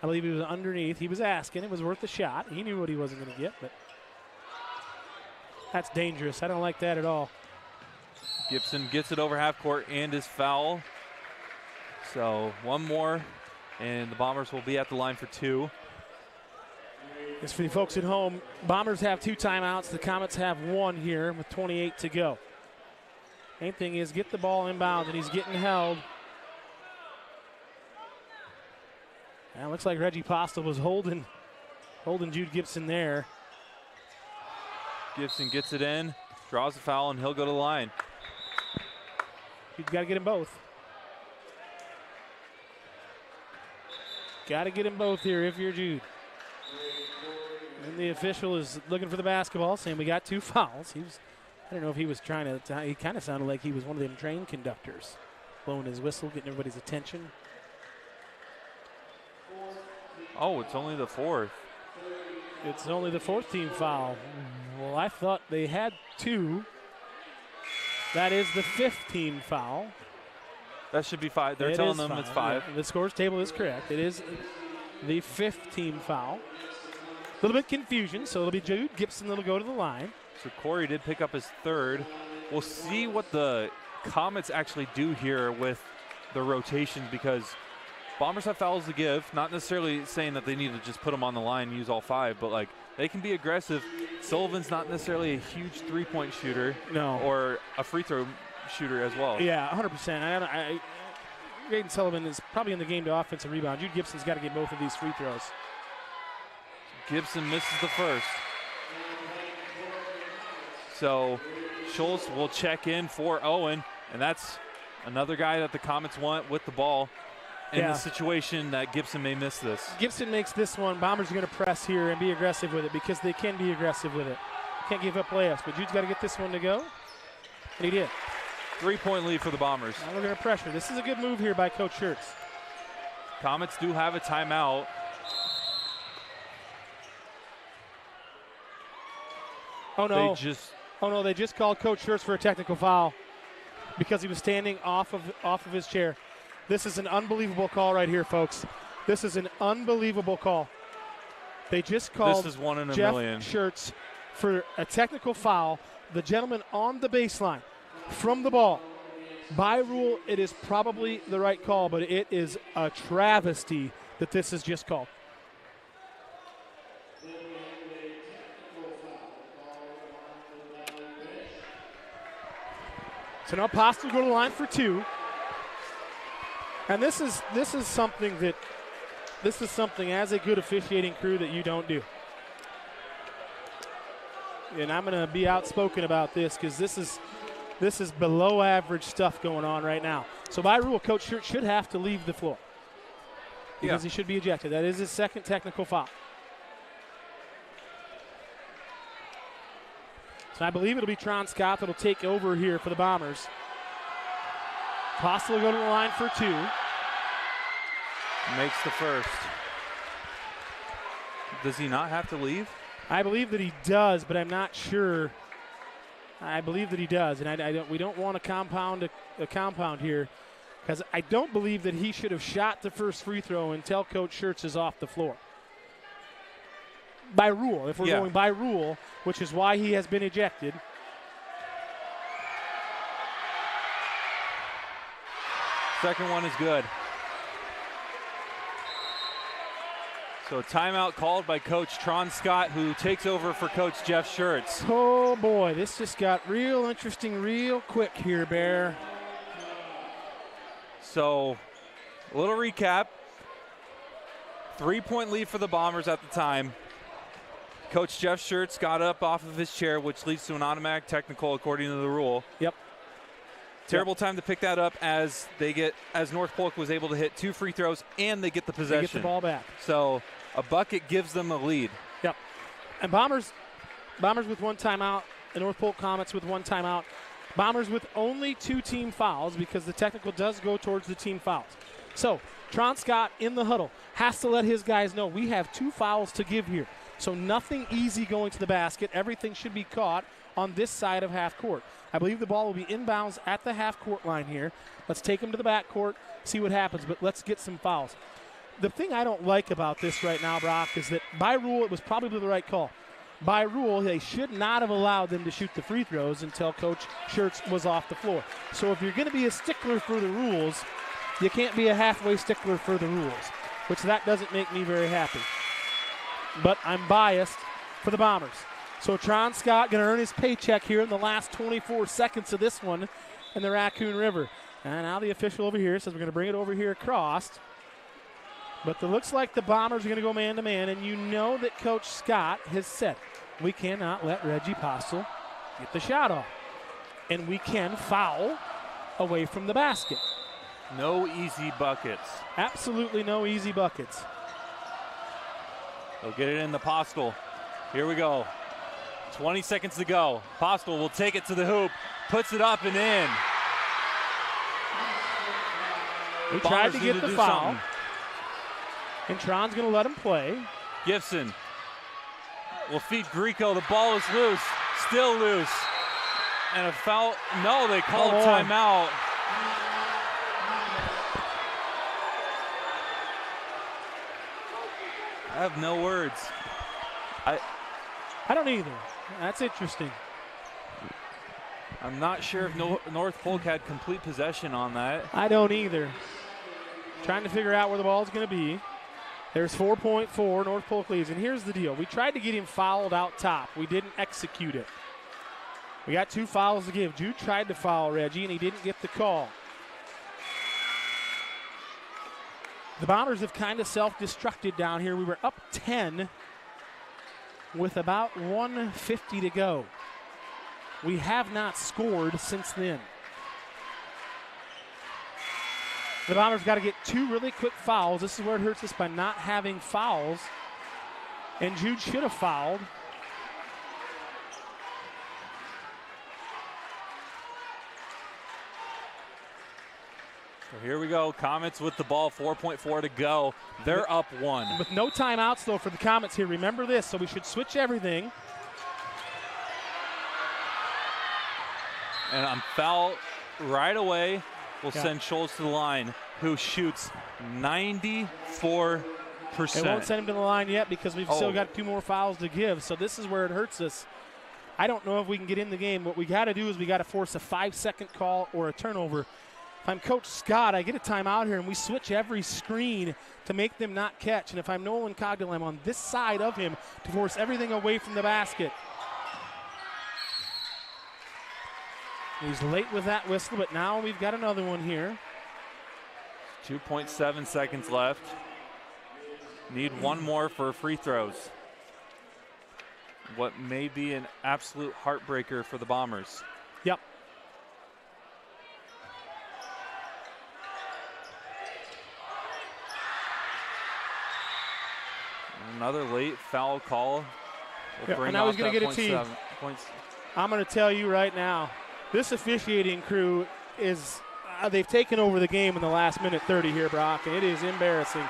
I believe he was underneath. He was asking. It was worth a shot. He knew what he wasn't going to get, but that's dangerous. I don't like that at all. Gibson gets it over half court and is foul. So one more, and the Bombers will be at the line for 2. As for the folks at home, Bombers have 2 timeouts. The Comets have 1 here with 28 to go. Main thing is get the ball inbound, and he's getting held. Now it looks like Reggie Postel was holding Jude Gibson there. Gibson gets it in, draws the foul, and he'll go to the line. You've got to get them both. Got to get them both here if you're Jude. And the official is looking for the basketball, saying we got 2 fouls. I don't know if he was trying to, he kind of sounded like he was one of them train conductors, blowing his whistle, getting everybody's attention. Oh, it's only the 4th. It's only the 4th team foul. Well, I thought they had 2. That is the 5th team foul. That should be 5. They're telling them it's 5. Yeah, the scores table is correct. It is the 5th team foul. A little bit confusion, so it'll be Jude Gibson that'll go to the line. So Corey did pick up his 3rd. We'll see what the Comets actually do here with the rotation, because Bombers have fouls to give. Not necessarily saying that they need to just put them on the line and use all 5, but like they can be aggressive. Sullivan's not necessarily a huge three-point shooter, or a free throw shooter as well. Yeah, 100%. Graydon Sullivan is probably in the game to offensive rebound. Jude Gibson's got to get both of these free throws. Gibson misses the first. So Schultz will check in for Owen, and that's another guy that the Comets want with the ball in the situation that Gibson may miss this. Gibson makes this one. Bombers are going to press here and be aggressive with it, because they can be aggressive with it. Can't give up layups, but Jude's got to get this one to go, and he did. 3-point lead for the Bombers. Now we're going to pressure. This is a good move here by Coach Schertz. Comets do have a timeout. Oh, no. They just called Coach Schertz for a technical foul because he was standing off of his chair. This is an unbelievable call right here, folks. This is an unbelievable call. They just called this is one in a Jeff million. Schertz for a technical foul. The gentleman on the baseline from the ball. By rule, it is probably the right call, but it is a travesty that this is just called. So now Post will go to the line for 2. And this is something as a good officiating crew that you don't do. And I'm going to be outspoken about this, because this is below average stuff going on right now. So by rule, Coach Schertz should have to leave the floor, because he should be ejected. That is his second technical foul. So I believe it'll be Tron Scott that'll take over here for the Bombers. Post will go to the line for 2. Makes the first. Does he not have to leave? I believe that he does, but I'm not sure. I believe that he does, and we don't want a compound here, because I don't believe that he should have shot the first free throw until Coach Schertz is off the floor. By rule, if we're going by rule, which is why he has been ejected. Second one is good. So a timeout called by Coach Tron Scott, who takes over for Coach Jeff Schertz. Oh, boy, this just got real interesting real quick here, Bear. So a little recap. 3-point lead for the Bombers at the time. Coach Jeff Schertz got up off of his chair, which leads to an automatic technical according to the rule. Yep. Terrible time to pick that up, as North Polk was able to hit 2 free throws and they get the possession. They get the ball back. So a bucket gives them a lead. Yep. And Bombers with 1 timeout, and North Polk Comets with 1 timeout. Bombers with only 2 team fouls, because the technical does go towards the team fouls. So Tron Scott in the huddle has to let his guys know we have 2 fouls to give here. So nothing easy going to the basket. Everything should be caught on this side of half court. I believe the ball will be inbounds at the half court line here. Let's take him to the back court, see what happens, but let's get some fouls. The thing I don't like about this right now, Brock, is that by rule it was probably the right call. By rule, they should not have allowed them to shoot the free throws until Coach Schertz was off the floor. So if you're going to be a stickler for the rules, you can't be a halfway stickler for the rules, which that doesn't make me very happy. But I'm biased for the Bombers. So Tron Scott going to earn his paycheck here in the last 24 seconds of this one in the Raccoon River. And now the official over here says we're going to bring it over here across. But it looks like the Bombers are going to go man-to-man, and you know that Coach Scott has said we cannot let Reggie Postel get the shot off. And we can foul away from the basket. No easy buckets. Absolutely no easy buckets. They'll get it in the Postel. Here we go. 20 seconds to go. Postel will take it to the hoop, puts it up and in. He tried to get the foul. And Tron's going to let him play. Gibson will feed Grieco. The ball is loose, still loose. And a foul. No, they called timeout. I have no words. I don't either. That's interesting. I'm not sure if North Polk had complete possession on that. I don't either. Trying to figure out where the ball's going to be. There's 4.4, North Polk leads. And here's the deal. We tried to get him fouled out top. We didn't execute it. We got 2 fouls to give. Jude tried to foul Reggie, and he didn't get the call. The Bombers have kind of self-destructed down here. We were up 10 with about 1:50 to go. We have not scored since then. The Bombers got to get 2 really quick fouls. This is where it hurts us by not having fouls. And Jude should have fouled. So here we go. Comets with the ball, 4.4 to go. They're up 1. With no timeouts, though, for the Comets here. Remember this, so we should switch everything. And I'm foul right away. We'll send Schultz to the line, who shoots 94%. It won't send him to the line yet because we've still got 2 more fouls to give. So this is where it hurts us. I don't know if we can get in the game. What we got to do is we got to force a 5-second call or a turnover. If I'm Coach Scott, I get a timeout here and we switch every screen to make them not catch. And if I'm Nolan Cogdill, I'm on this side of him to force everything away from the basket. He's late with that whistle, but now we've got another one here. 2.7 seconds left. Need 1 more for free throws. What may be an absolute heartbreaker for the Bombers. Yep. Another late foul call. And I was going to get a team. I'm going to tell you right now, this officiating crew is, they've taken over the game in the last minute 30 here, Brock, and it is embarrassing.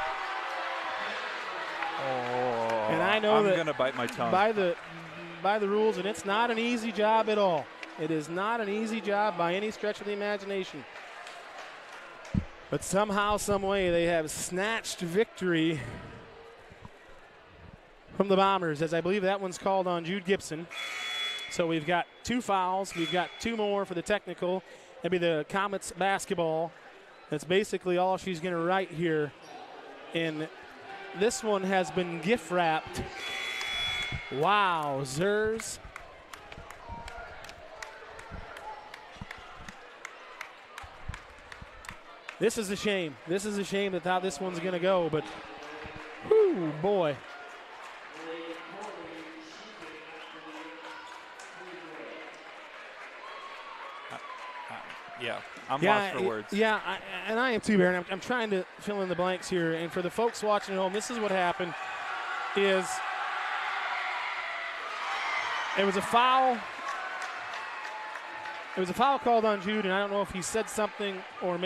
And I know I'm that going to bite my tongue. By the rules, and it's not an easy job at all. It is not an easy job by any stretch of the imagination. But somehow, some way, they have snatched victory from the Bombers, as I believe that one's called on Jude Gibson. So we've got 2 fouls. We've got 2 more for the technical. That'd be the Comets basketball. That's basically all she's going to write here. And this one has been gift wrapped. Wow, Zers. This is a shame. This is a shame that how this one's going to go, but whoo, boy. Yeah, I'm lost for words. Yeah, I am too, Baron. I'm trying to fill in the blanks here. And for the folks watching at home, this is what happened. It was a foul. It was a foul called on Jude, and I don't know if he said something or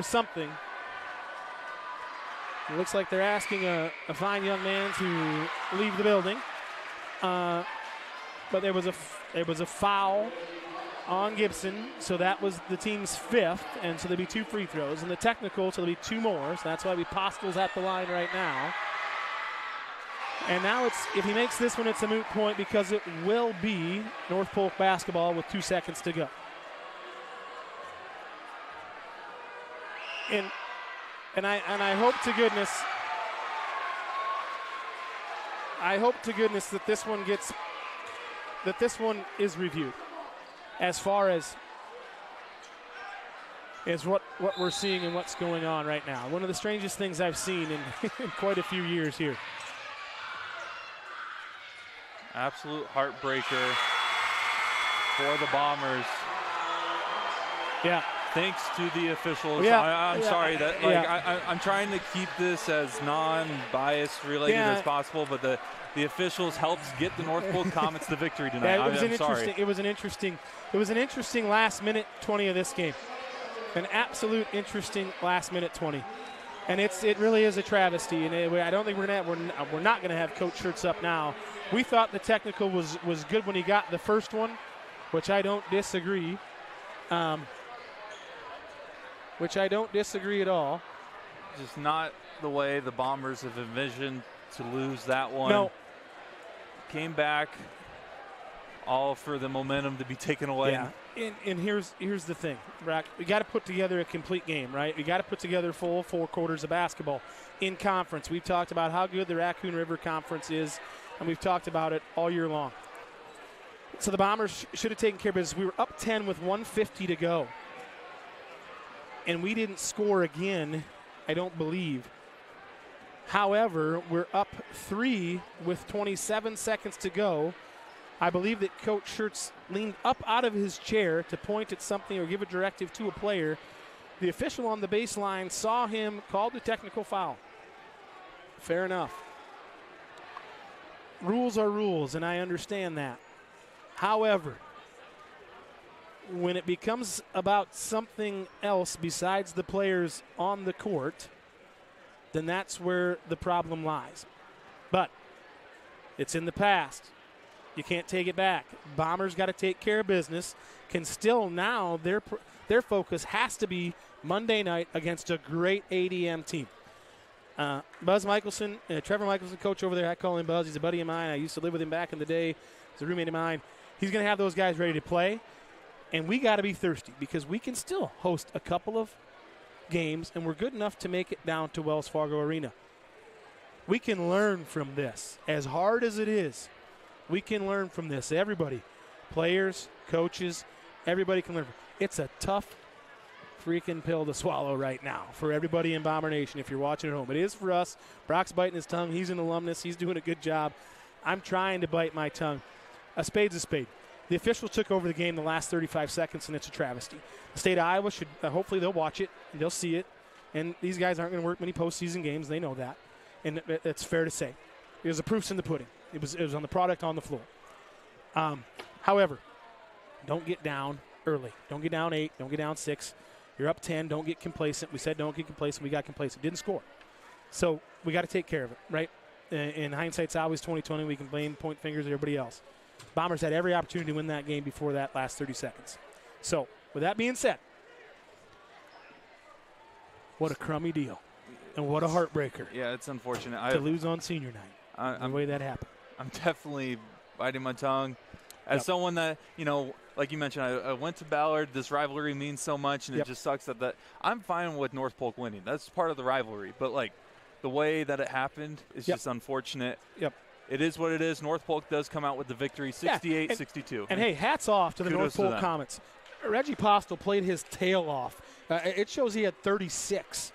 something. It looks like they're asking a fine young man to leave the building. But there was a foul on Gibson, so that was the team's 5th, and so there'll be 2 free throws. And the technical, so there'll be 2 more, so that's why Postel's at the line right now. And now if he makes this one, it's a moot point because it will be North Polk basketball with 2 seconds to go. And I hope to goodness that this one is reviewed. As far as what we're seeing and what's going on right now. One of the strangest things I've seen in quite a few years here. Absolute heartbreaker for the Bombers. Yeah. Thanks to the officials. Yeah. I'm sorry that I'm trying to keep this as non-bias related as possible, but the officials helped get the North Polk Comets the victory tonight. It was an interesting last minute 20 of this game. An absolute interesting last minute 20. And it really is a travesty. And I don't think we're not going to have Coach Shirts up now. We thought the technical was good when he got the first one, which I don't disagree. Which I don't disagree at all. Just not the way the Bombers have envisioned to lose that one. No. Came back all for the momentum to be taken away. Yeah, and here's the thing, Brock. We got to put together a complete game, right? We got to put together full 4 quarters of basketball in conference. We've talked about how good the Raccoon River Conference is, and we've talked about it all year long. So the Bombers should have taken care of business. We were up 10 with 1:50 to go, and we didn't score again, I don't believe. However, we're up 3 with 27 seconds to go. I believe that Coach Schertz leaned up out of his chair to point at something or give a directive to a player. The official on the baseline saw him, called the technical foul. Fair enough. Rules are rules, and I understand that. However, when it becomes about something else besides the players on the court, then that's where the problem lies. But it's in the past. You can't take it back. Bombers got to take care of business. Can still now, their focus has to be Monday night against a great ADM team. Buzz Michelson, Trevor Michelson, coach over there, I call him Buzz. He's a buddy of mine. I used to live with him back in the day. He's a roommate of mine. He's going to have those guys ready to play. And we got to be thirsty because we can still host a couple of games, and we're good enough to make it down to Wells Fargo Arena. We can learn from this. As hard as it is, we can learn from this. Everybody, players, coaches, everybody can learn. It's a tough freaking pill to swallow right now for everybody in Bomber Nation if you're watching at home. It is for us. Brock's biting his tongue. He's an alumnus. He's doing a good job. I'm trying to bite my tongue. A spade's a spade. The officials took over the game the last 35 seconds, and it's a travesty. The state of Iowa should hopefully they'll watch it, and they'll see it. And these guys aren't going to work many postseason games. They know that. And it's fair to say. There's the proof's in the pudding. It was on the product on the floor. However, don't get down early. Don't get down 8. Don't get down 6. You're up 10. Don't get complacent. We said don't get complacent. We got complacent. Didn't score. So we got to take care of it, right? In hindsight's always 2020. We can blame, point fingers at everybody else. Bombers had every opportunity to win that game before that last 30 seconds. So with that being said, what a crummy deal. And what a heartbreaker. Yeah, it's unfortunate. To lose on senior night. The way that happened. I'm definitely biting my tongue. As someone that, like you mentioned, I went to Ballard. This rivalry means so much, and it just sucks that I'm fine with North Polk winning. That's part of the rivalry. But, the way that it happened is just unfortunate. Yep. It is what it is. North Polk does come out with the victory, 68-62. And, hey, hats off to the North Polk Comets. Reggie Postel played his tail off. It shows he had 36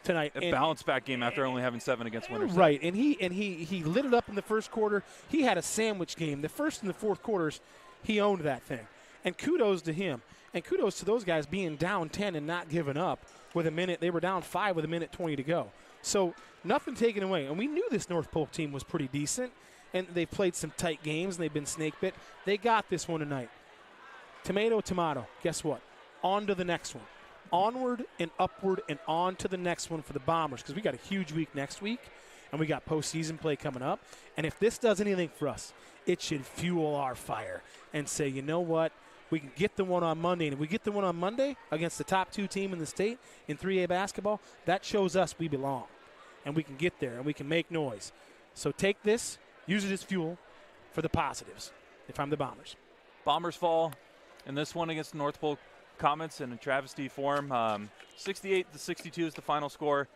tonight. A bounce-back game after only having 7 against Winterset. Right, and he lit it up in the first quarter. He had a sandwich game. The first and the fourth quarters, he owned that thing. And kudos to him. And kudos to those guys being down 10 and not giving up with a minute. They were down 5 with a minute 20 to go. So nothing taken away. And we knew this North Polk team was pretty decent, and they've played some tight games, and they've been snake bit. They got this one tonight. Tomato, tomato. Guess what? On to the next one. Onward and upward and on to the next one for the Bombers, because we got a huge week next week, and we got postseason play coming up. And if this does anything for us, it should fuel our fire and say, you know what? We can get the one on Monday. And if we get the one on Monday against the top 2 team in the state in 3A basketball, that shows us we belong. And we can get there, and we can make noise. So take this, use it as fuel for the positives, if I'm the Bombers. Bombers fall in this one against North Polk Comets in a travesty form. 68-62 is the final score.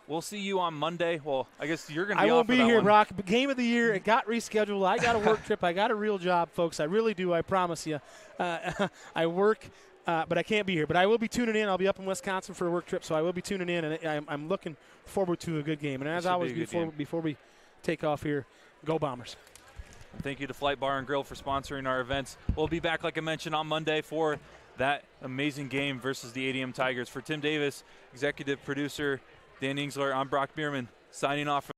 We'll see you on Monday. Well, I guess you're going to be I won't be here, one. Brock. Game of the year, it got rescheduled. I got a work trip. I got a real job, folks. I really do, I promise you. I work, but I can't be here. But I will be tuning in. I'll be up in Wisconsin for a work trip, so I will be tuning in, and I'm looking forward to a good game. And as always, before we take off here, go Bombers. Thank you to Flight Bar and Grill for sponsoring our events. We'll be back, like I mentioned, on Monday for that amazing game versus the ADM Tigers. For Tim Davis, executive producer Dan Ingsler, I'm Brock Bierman, signing off.